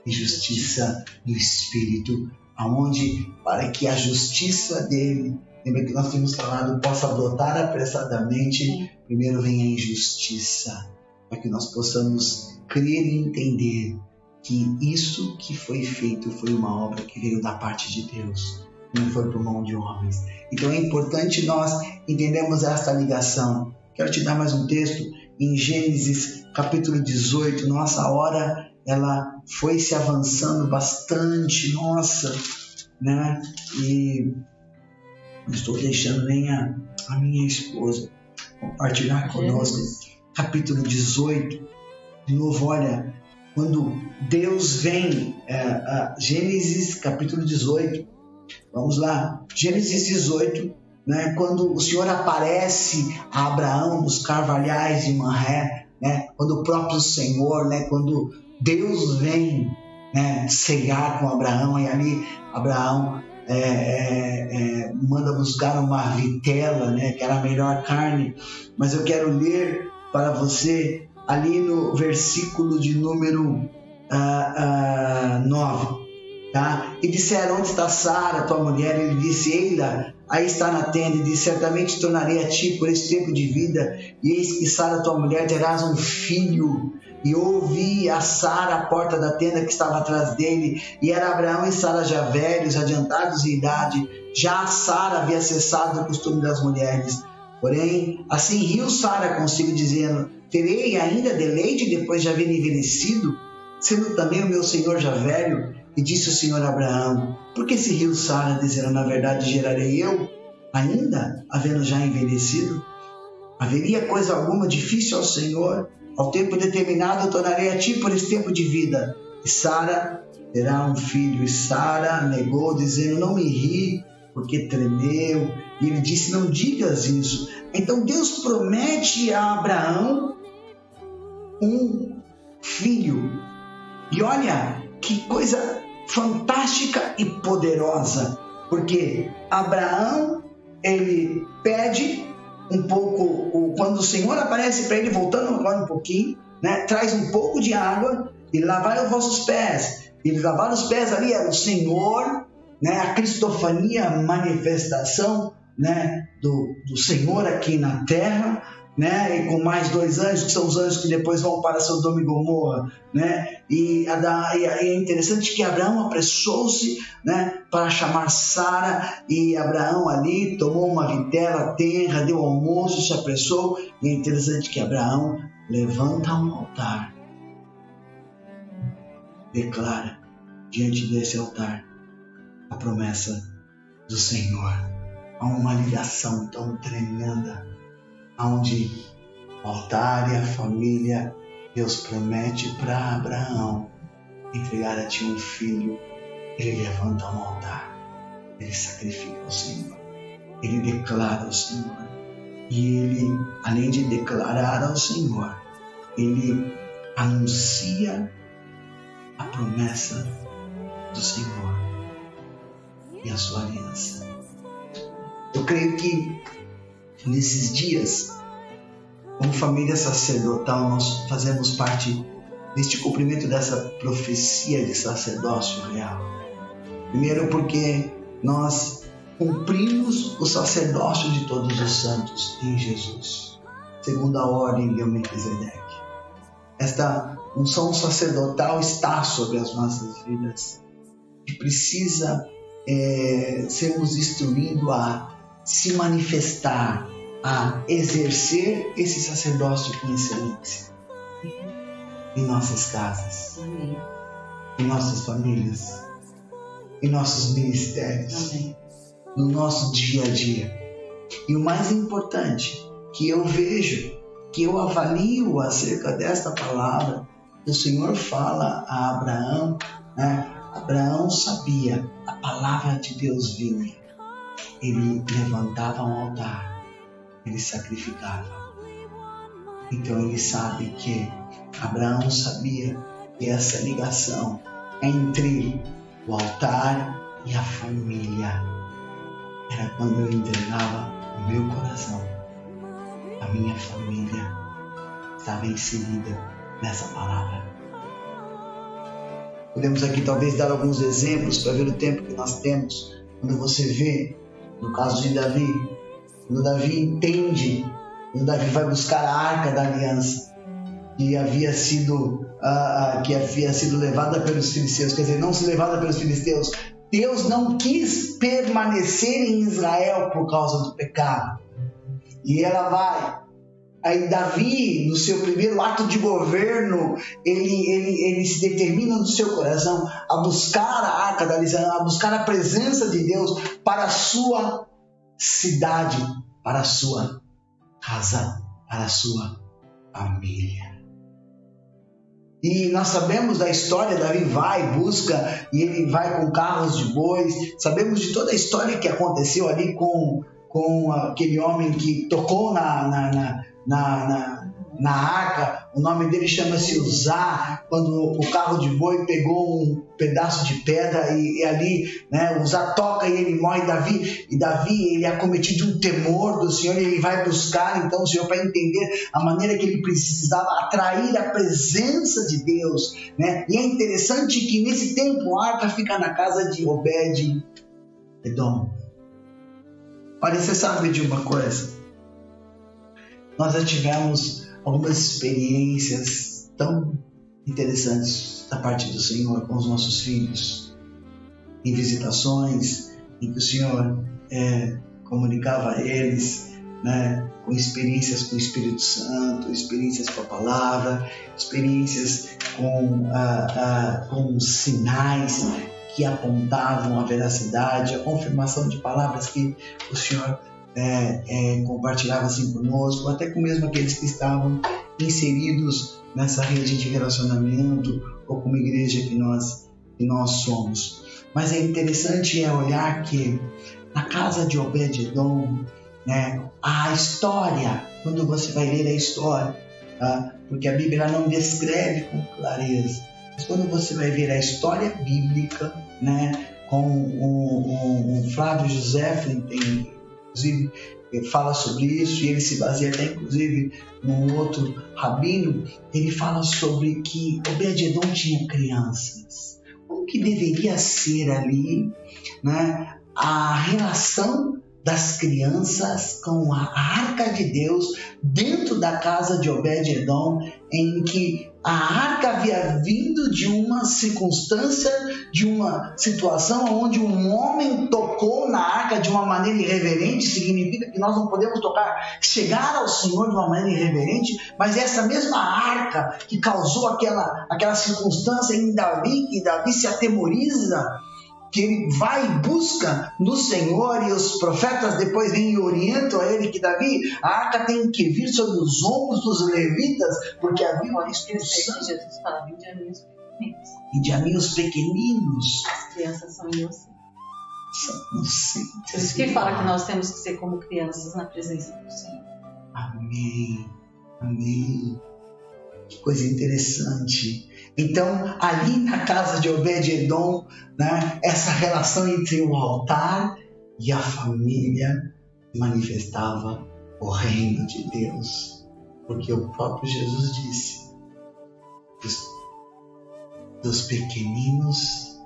Speaker 1: e justiça no Espírito, aonde para que a justiça dele, lembra que nós temos falado, possa brotar apressadamente, primeiro vem a injustiça, para que nós possamos crer e entender que isso que foi feito foi uma obra que veio da parte de Deus, não foi por mão de homens. Então é importante nós entendermos esta ligação. Quero te dar mais um texto em Gênesis capítulo 18, nossa hora ela foi se avançando bastante, nossa, né? E não estou deixando nem a minha esposa compartilhar conosco. Capítulo 18, de novo, olha, quando Deus vem, Gênesis capítulo 18, vamos lá, Gênesis 18, né? Quando o Senhor aparece a Abraão dos carvalhais de Manré, né? Quando o próprio Senhor, né? Quando Deus vem, né, ceiar com Abraão, e ali Abraão manda buscar uma vitela, né, que era a melhor carne. Mas eu quero ler para você ali no versículo de número 9. Tá? E disseram, onde está Sara, tua mulher? Ele disse, eila, aí está na tenda. E disse, certamente tornarei a ti por esse tempo de vida, e eis que Sara, tua mulher, terás um filho. E ouvi a Sara à porta da tenda que estava atrás dele, e era Abraão e Sara já velhos, adiantados em idade. Já Sara havia cessado do costume das mulheres. Porém, assim riu Sara consigo, dizendo, terei ainda deleite depois de haver envelhecido, sendo também o meu senhor já velho? E disse o Senhor a Abraão, por que se riu Sara, dizendo, na verdade gerarei eu, ainda havendo já envelhecido? Haveria coisa alguma difícil ao Senhor? Ao tempo determinado eu tornarei a ti por esse tempo de vida. E Sara terá um filho. E Sara negou, dizendo, não me ri, porque tremeu. E ele disse, não digas isso. Então Deus promete a Abraão um filho. E olha que coisa fantástica e poderosa, porque Abraão, ele pede um pouco, quando o Senhor aparece para ele, voltando agora um pouquinho, né, traz um pouco de água e lavai os vossos pés. E lavar os pés ali era o Senhor, né, a cristofania, a manifestação né, do Senhor aqui na terra, né, e com mais 2 anjos, que são os anjos que depois vão para Sodoma e Gomorra, né, e é interessante que Abraão apressou-se, né, para chamar Sara, e Abraão ali tomou uma vitela tenra, deu almoço, se apressou, e é interessante que Abraão levanta um altar, declara diante desse altar a promessa do Senhor. Há uma ligação tão tremenda, onde o altar e a família, Deus promete para Abraão entregar a ti um filho. Ele levanta um altar, ele sacrifica o Senhor, ele declara o Senhor, e ele, além de declarar ao Senhor, ele anuncia a promessa do Senhor e a sua aliança. Eu creio que nesses dias, como família sacerdotal, nós fazemos parte deste cumprimento dessa profecia de sacerdócio real. Primeiro porque nós cumprimos o sacerdócio de todos os santos em Jesus, segundo a ordem de Melquisedeque. Esta unção sacerdotal está sobre as nossas vidas e precisa sermos instruídos a se manifestar, a exercer esse sacerdócio com excelência em nossas casas, amém, em nossas famílias, em nossos ministérios, amém, no nosso dia a dia. E o mais importante que eu vejo, que eu avalio acerca desta palavra, que o Senhor fala a Abraão, né? Abraão sabia, a palavra de Deus vinha, ele levantava um altar, ele sacrificava. Então ele sabe que Abraão sabia que essa ligação entre o altar e a família era quando eu entregava o meu coração. A minha família estava inserida nessa palavra. Podemos aqui talvez dar alguns exemplos para ver o tempo que nós temos. Quando você vê, no caso de Davi, quando Davi entende, quando Davi vai buscar a arca da aliança, que havia sido levada pelos filisteus, quer dizer, não se levada pelos filisteus, Deus não quis permanecer em Israel por causa do pecado. E ela vai. Aí Davi, no seu primeiro ato de governo, ele se determina no seu coração a buscar a arca da aliança, a buscar a presença de Deus para a sua cidade, para a sua casa, para a sua família. E nós sabemos da história, Davi vai, busca, e ele vai com carros de bois. Sabemos de toda a história que aconteceu ali com aquele homem que tocou na arca. O nome dele chama-se Uzá, quando o carro de boi pegou um pedaço de pedra e ali, né, Uzá toca e ele morre. E Davi ele é acometido de um temor do Senhor, e ele vai buscar então o Senhor para entender a maneira que ele precisava atrair a presença de Deus, né? E é interessante que nesse tempo a arca fica na casa de Obed-Edom. Olha, você sabe de uma coisa? Nós já tivemos algumas experiências tão interessantes da parte do Senhor com os nossos filhos, em visitações em que o Senhor comunicava a eles, né, com experiências com o Espírito Santo, experiências com a palavra, experiências com sinais que apontavam a veracidade, a confirmação de palavras que o Senhor compartilhava assim conosco, até com mesmo aqueles que estavam inseridos nessa rede de relacionamento ou como igreja que nós somos. Mas é interessante olhar que na casa de Obed-Edom, né, a história, quando você vai ler a história, porque a Bíblia não descreve com clareza, mas quando você vai ver a história bíblica, né, com o Flávio José, inclusive fala sobre isso, e ele se baseia até inclusive num outro rabino, ele fala sobre que Obed-Edom tinha crianças. Como que deveria ser ali, né, a relação das crianças com a arca de Deus dentro da casa de Obed-Edom, em que a arca havia vindo de uma circunstância, de uma situação onde um homem tocou na arca de uma maneira irreverente. Significa que nós não podemos chegar ao Senhor de uma maneira irreverente, mas essa mesma arca que causou aquela circunstância em Davi, que Davi se atemoriza, que ele vai e busca no Senhor, e os profetas depois vêm e orientam a ele que Davi, a arca tem que vir sobre os ombros dos levitas, porque havia uma instrução.
Speaker 2: Jesus fala, vinde a mim os pequeninos.
Speaker 1: Vinde a mim os pequeninos.
Speaker 2: As crianças são inocentes.
Speaker 1: São inocentes.
Speaker 2: Por isso que fala que nós temos que ser como crianças na presença do Senhor.
Speaker 1: Amém. Amém. Que coisa interessante. Então, ali na casa de Obed-Edom, né, essa relação entre o altar e a família manifestava o reino de Deus. Porque o próprio Jesus disse, dos pequeninos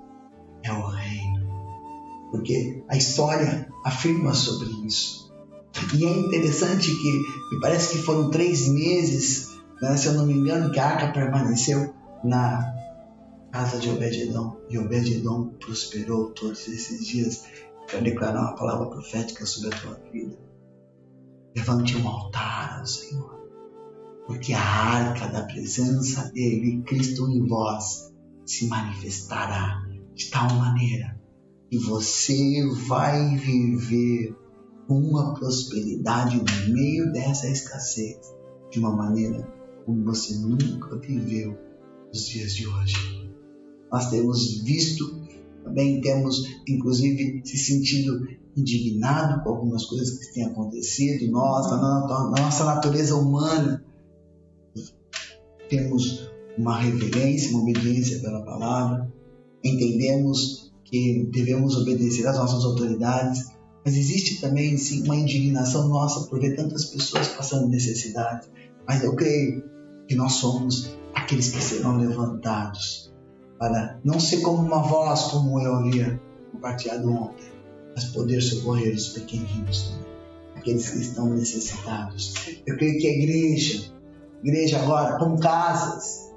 Speaker 1: é o reino. Porque a história afirma sobre isso. E é interessante que, me parece que foram 3 meses, né, se eu não me engano, que a arca permaneceu na casa de Obed-Edom, e Obed-Edom prosperou todos esses dias. Quero declarar uma palavra profética sobre a tua vida. Levante um altar ao Senhor, porque a arca da presença dele, Cristo em vós, se manifestará de tal maneira que você vai viver uma prosperidade no meio dessa escassez de uma maneira como você nunca viveu nos dias de hoje. Nós temos visto, também temos inclusive se sentido indignado com algumas coisas que têm acontecido. Nós, na nossa natureza humana, temos uma reverência, uma obediência pela palavra, entendemos que devemos obedecer às nossas autoridades, mas existe também sim uma indignação nossa por ver tantas pessoas passando necessidade. Mas eu creio que nós somos aqueles que serão levantados para não ser como uma voz, como eu havia compartilhado ontem, mas poder socorrer os pequeninos também, aqueles que estão necessitados. Eu creio que a igreja agora, com casas,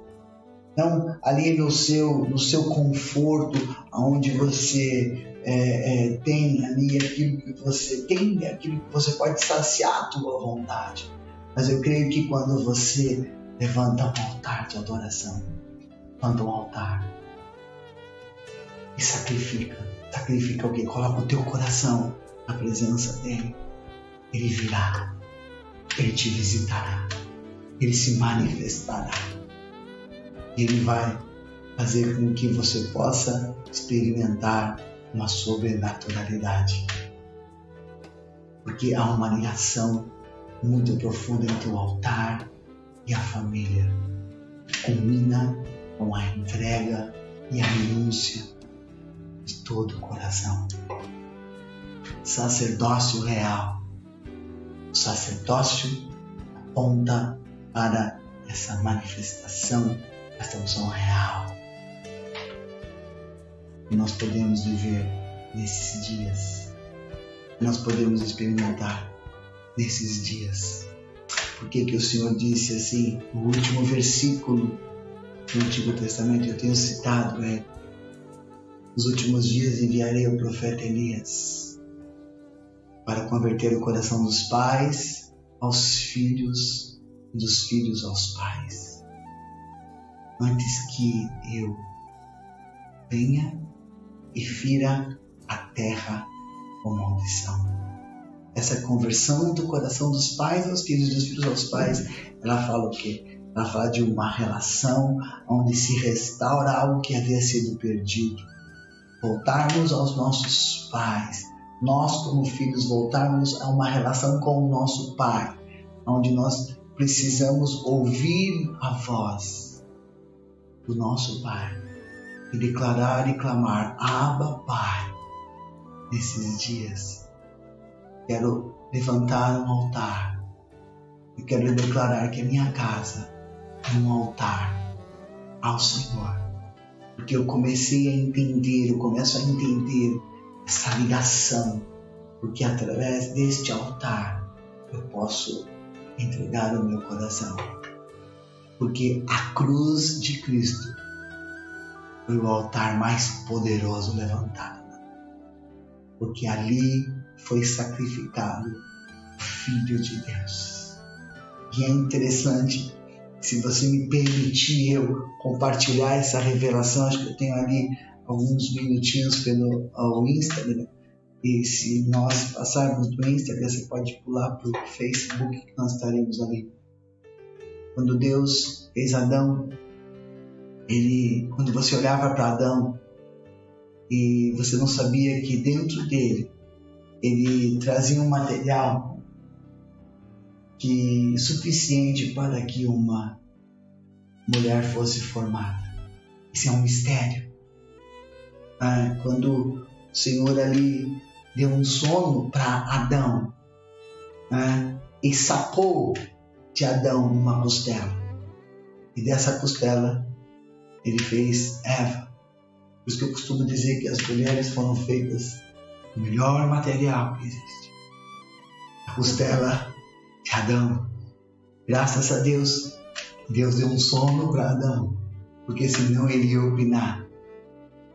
Speaker 1: não ali no seu conforto, onde você tem ali aquilo que você tem, aquilo que você pode saciar a tua vontade. Mas eu creio que quando você levanta um altar de adoração, levanta um altar e sacrifica o quê? Coloca o teu coração na presença dele. Ele virá, ele te visitará, ele se manifestará. Ele vai fazer com que você possa experimentar uma sobrenaturalidade. Porque há uma ligação muito profunda entre o altar e a família. Combina com a entrega e a renúncia de todo o coração. Sacerdócio real. O sacerdócio aponta para essa manifestação, essa unção real. E nós podemos viver nesses dias. Nós podemos experimentar nesses dias. Por que o Senhor disse assim, no último versículo do Antigo Testamento, eu tenho citado, nos últimos dias enviarei o profeta Elias para converter o coração dos pais aos filhos e dos filhos aos pais. Antes que eu venha e fira a terra com maldição. Essa conversão do coração dos pais aos filhos e dos filhos aos pais, ela fala o quê? Ela fala de uma relação onde se restaura algo que havia sido perdido. Voltarmos aos nossos pais, nós como filhos voltarmos a uma relação com o nosso pai, onde nós precisamos ouvir a voz do nosso pai e declarar e clamar, Abba, Pai. Nesses dias quero levantar um altar e quero declarar que a minha casa é um altar ao Senhor, porque eu começo a entender essa ligação porque através deste altar eu posso entregar o meu coração. Porque a cruz de Cristo foi o altar mais poderoso levantado. Porque ali foi sacrificado o Filho de Deus. E é interessante, se você me permitir eu compartilhar essa revelação, acho que eu tenho ali alguns minutinhos pelo Instagram, e se nós passarmos do Instagram, você pode pular para o Facebook, que nós estaremos ali. Quando Deus fez Adão, quando você olhava para Adão, e você não sabia que dentro dele, ele trazia um material suficiente para que uma mulher fosse formada. Isso é um mistério. Quando o Senhor ali deu um sono para Adão, e sacou de Adão uma costela, e dessa costela ele fez Eva. Por isso que eu costumo dizer que as mulheres foram feitas do melhor material que existe, a costela de Adão. Graças a Deus, Deus deu um sono para Adão, porque senão ele ia opinar.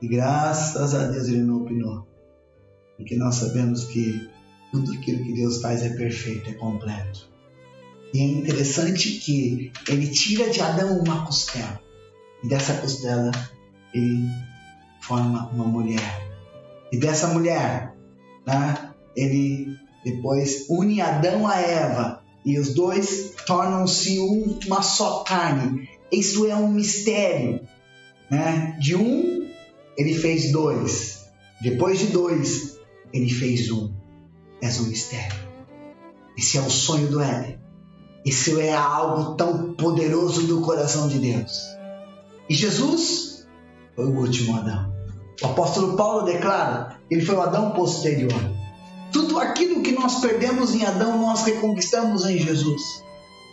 Speaker 1: E graças a Deus ele não opinou, porque nós sabemos que tudo aquilo que Deus faz é perfeito, é completo. E é interessante que ele tira de Adão uma costela, e dessa costela ele forma uma mulher. E dessa mulher, ele depois une Adão a Eva, e os dois tornam-se uma só carne. Isso é um mistério. De um, ele fez dois. Depois de dois, ele fez um. É um mistério. Esse é o sonho do Éden. Isso é algo tão poderoso do coração de Deus. E Jesus foi o último Adão. O apóstolo Paulo declara que ele foi o Adão posterior. Tudo aquilo que nós perdemos em Adão, nós reconquistamos em Jesus.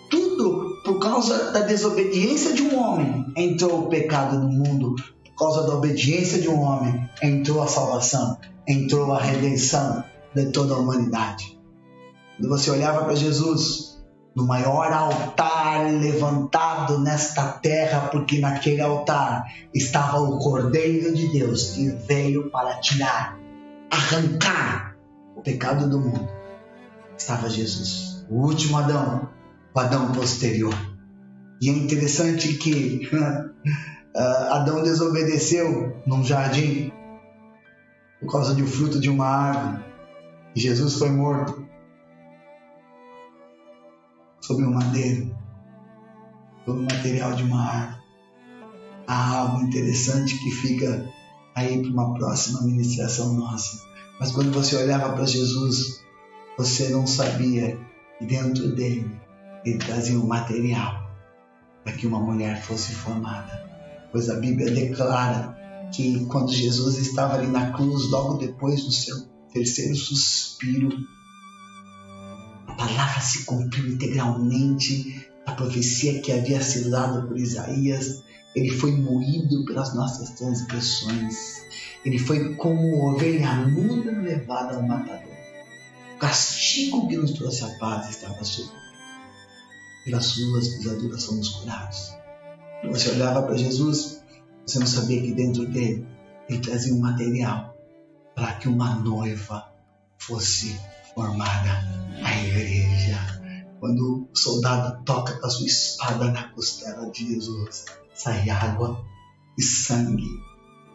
Speaker 1: Tudo por causa da desobediência de um homem entrou o pecado no mundo. Por causa da obediência de um homem entrou a salvação, entrou a redenção de toda a humanidade. Quando você olhava para Jesus, no maior altar levantado nesta terra, porque naquele altar estava o Cordeiro de Deus que veio para tirar, arrancar o pecado do mundo. Estava Jesus, o último Adão, o Adão posterior. E é interessante que Adão desobedeceu num jardim por causa do fruto de uma árvore, e Jesus foi morto sobre um madeiro, sobre o material de uma árvore. Há algo interessante que fica aí para uma próxima ministração nossa. Mas quando você olhava para Jesus, você não sabia que dentro dele ele trazia um material para que uma mulher fosse formada. Pois a Bíblia declara que quando Jesus estava ali na cruz, logo depois do seu terceiro suspiro, a palavra se cumpriu integralmente, a profecia que havia sido dada por Isaías. Ele foi moído pelas nossas transgressões. Ele foi como ovelha muda levada ao matador. O castigo que nos trouxe a paz estava sobre ele. Pelas suas pisaduras somos curados. Quando você olhava para Jesus, você não sabia que dentro dele ele trazia um material para que uma noiva fosse formada, a igreja. Quando o soldado toca com a sua espada na costela de Jesus, sai água e sangue.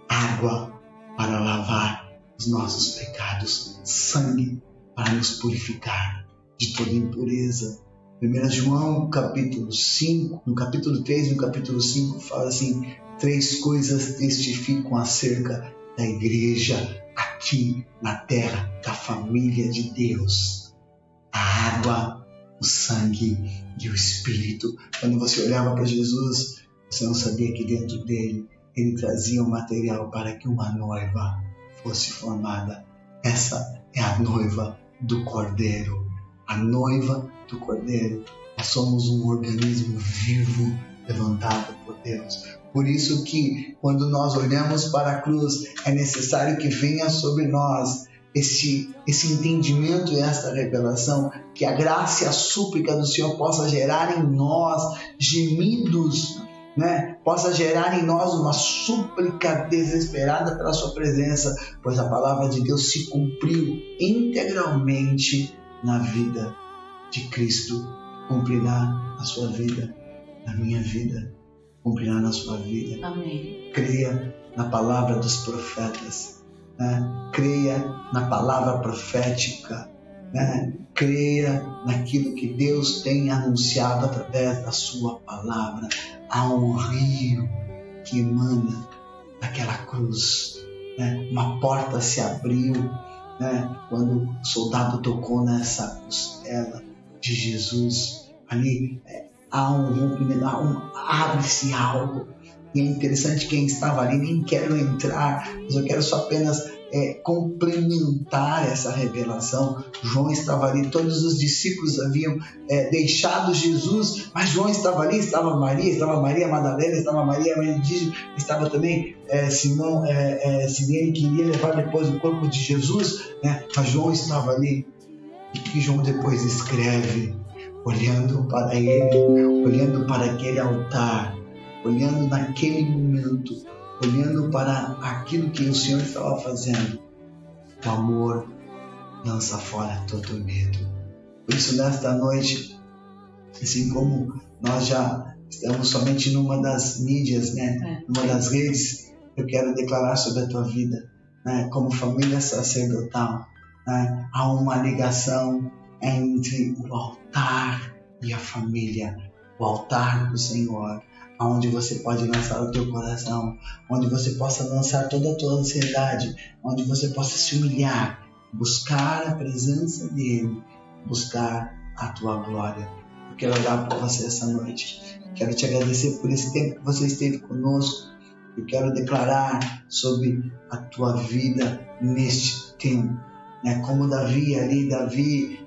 Speaker 1: Água para lavar os nossos pecados, sangue para nos purificar de toda impureza. 1 João capítulo 5, no capítulo 3 e no capítulo 5 fala assim: 3 coisas testificam acerca da igreja aqui na terra, da família de Deus: a água, o sangue e o Espírito. Quando você olhava para Jesus, você não sabia que dentro dele ele trazia um material para que uma noiva fosse formada. Essa é a noiva do Cordeiro. A noiva do Cordeiro. Nós somos um organismo vivo levantado por Deus. Por isso que quando nós olhamos para a cruz, é necessário que venha sobre nós esse entendimento e essa revelação, que a graça e a súplica do Senhor possa gerar em nós gemidos, né? Possa gerar em nós uma súplica desesperada pela sua presença, pois a palavra de Deus se cumpriu integralmente na vida de Cristo. Cumprirá na sua vida, na minha vida, cumprirá na sua vida.
Speaker 2: Amém.
Speaker 1: Creia na palavra dos profetas, né? Creia na palavra profética, né? Creia naquilo que Deus tem anunciado através da sua palavra. Há um rio que emana daquela cruz, né? Uma porta se abriu, né? Quando o soldado tocou nessa costela de Jesus. Ali há um rompimento, abre-se algo. E é interessante, quem estava ali, nem quero entrar, mas eu quero só apenas complementar essa revelação. João estava ali, todos os discípulos haviam deixado Jesus, mas João estava ali, estava Maria Madalena, estava Maria Medígena, estava também Simão, Sirene, que iria levar depois o corpo de Jesus, né? Mas João estava ali. E que João depois escreve, olhando para ele, olhando para aquele altar, olhando naquele momento, olhando para aquilo que o Senhor estava fazendo. O amor lança fora todo medo. Por isso, nesta noite, assim como nós já estamos somente numa das mídias, né? Numa das redes, eu quero declarar sobre a tua vida, né? Como família sacerdotal, né? Há uma ligação entre o altar e a família, o altar do Senhor, onde você pode lançar o teu coração, onde você possa lançar toda a tua ansiedade, onde você possa se humilhar, buscar a presença dEle, buscar a tua glória. Eu quero orar por você essa noite. Quero te agradecer por esse tempo que você esteve conosco. Eu quero declarar sobre a tua vida neste tempo, né? Como Davi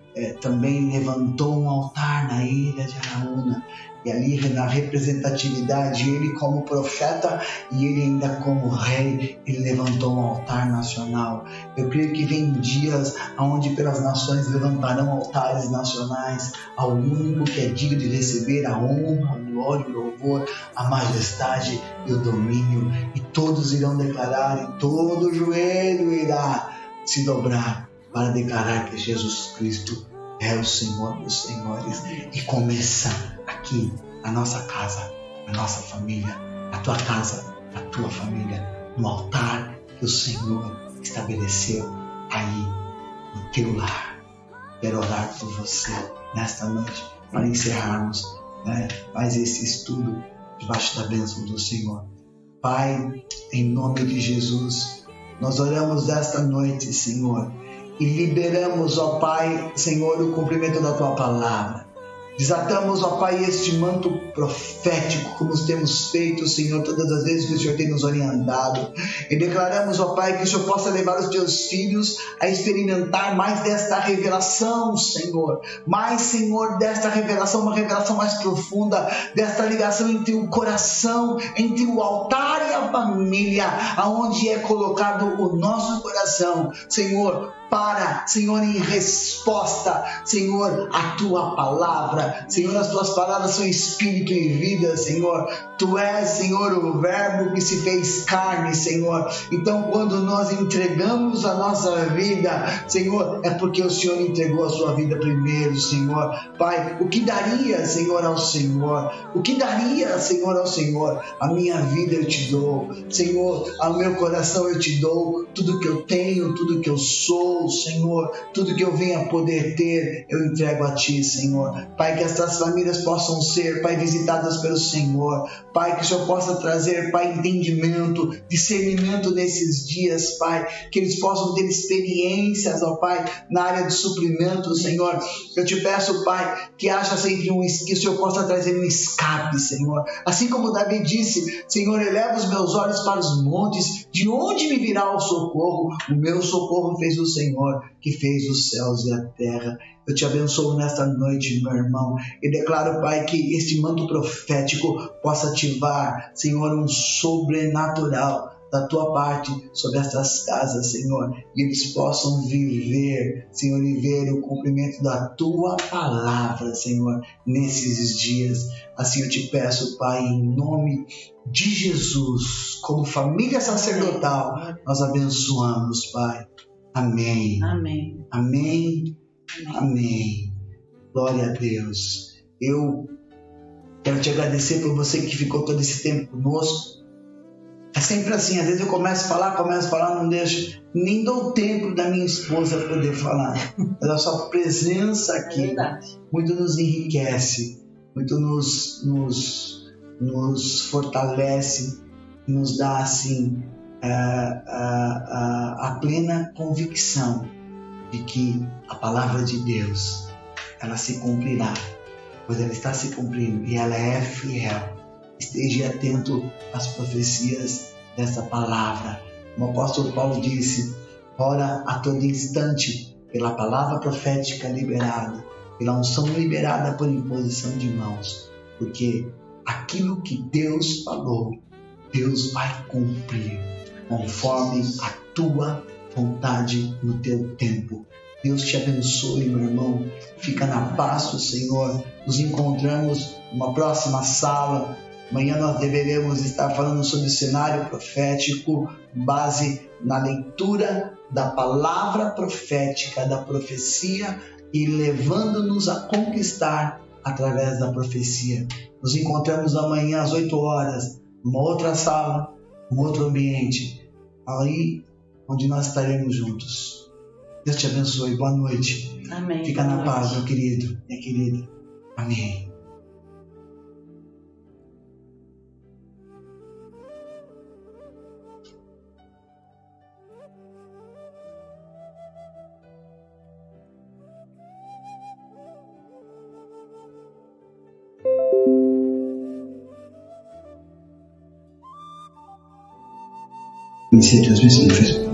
Speaker 1: também levantou um altar na ilha de Araúna, e ali na representatividade, ele como profeta e ele ainda como rei, ele levantou um altar nacional. Eu creio que vem dias onde pelas nações levantarão altares nacionais ao único que é digno de receber a honra, a glória, o louvor, a majestade e o domínio, e todos irão declarar, e todo joelho irá se dobrar para declarar que Jesus Cristo é o Senhor dos Senhores. E começa aqui, a nossa casa, a nossa família, a tua casa, a tua família, no altar que o Senhor estabeleceu aí no teu lar. Quero orar por você nesta noite para encerrarmos, né, mais esse estudo debaixo da bênção do Senhor. Pai, em nome de Jesus, nós oramos esta noite, Senhor, e liberamos, ó Pai, Senhor, o cumprimento da Tua palavra. Desatamos, ó Pai, este manto profético, como temos feito, Senhor, todas as vezes que o Senhor tem nos orientado. E declaramos, ó Pai, que o Senhor possa levar os Teus filhos a experimentar mais desta revelação, Senhor. Mais, Senhor, desta revelação, uma revelação mais profunda, desta ligação entre o coração, entre o altar e a família, aonde é colocado o nosso coração, Senhor, para, Senhor, em resposta, Senhor, a Tua palavra. Senhor, as Tuas palavras são espírito e vida, Senhor. Tu és, Senhor, o verbo que se fez carne, Senhor. Então, quando nós entregamos a nossa vida, Senhor, é porque o Senhor entregou a sua vida primeiro, Senhor. Pai, o que daria, Senhor, ao Senhor? O que daria, Senhor, ao Senhor? A minha vida eu te dou, Senhor, ao meu coração eu te dou, tudo que eu tenho, tudo que eu sou, Senhor, tudo que eu venha poder ter, eu entrego a Ti, Senhor. Pai, que estas famílias possam ser, Pai, visitadas pelo Senhor. Pai, que o Senhor possa trazer, Pai, entendimento, discernimento nesses dias, Pai, que eles possam ter experiências, ó Pai, na área de suprimento, Senhor. Eu te peço, Pai, que haja sempre que o Senhor possa trazer um escape, Senhor. Assim como Davi disse, Senhor, eleva os meus olhos para os montes, de onde me virá o socorro? O meu socorro fez o Senhor, que fez os céus e a terra. Eu te abençoo nesta noite, meu irmão, e declaro, Pai, que este manto profético possa ativar, Senhor, um sobrenatural da tua parte sobre essas casas, Senhor, e eles possam viver, Senhor, e ver o cumprimento da tua palavra, Senhor, nesses dias. Assim eu te peço, Pai, em nome de Jesus, como família sacerdotal, nós abençoamos, Pai. Amém.
Speaker 2: Amém.
Speaker 1: Amém. Amém. Glória a Deus. Eu quero te agradecer por você que ficou todo esse tempo conosco. É sempre assim, às vezes eu começo a falar, não deixo, nem dou tempo da minha esposa poder falar. Mas a sua presença aqui muito nos enriquece, muito nos fortalece, nos dá assim a plena convicção de que a palavra de Deus, ela se cumprirá, pois ela está se cumprindo e ela é fiel. Esteja atento às profecias dessa palavra. Como o apóstolo Paulo disse, ora a todo instante pela palavra profética liberada, pela unção liberada por imposição de mãos, porque aquilo que Deus falou, Deus vai cumprir conforme a tua vontade no teu tempo. Deus te abençoe, meu irmão. Fica na paz do Senhor. Nos encontramos numa próxima sala. Amanhã nós deveremos estar falando sobre o cenário profético, base na leitura da palavra profética, da profecia e levando-nos a conquistar através da profecia. Nos encontramos amanhã às 8 horas, numa outra sala, num outro ambiente, aí onde nós estaremos juntos. Deus te abençoe. Boa noite.
Speaker 2: Amém.
Speaker 1: Fica na paz, meu querido, minha querida. Amém. Iniciei transmissão no Facebook.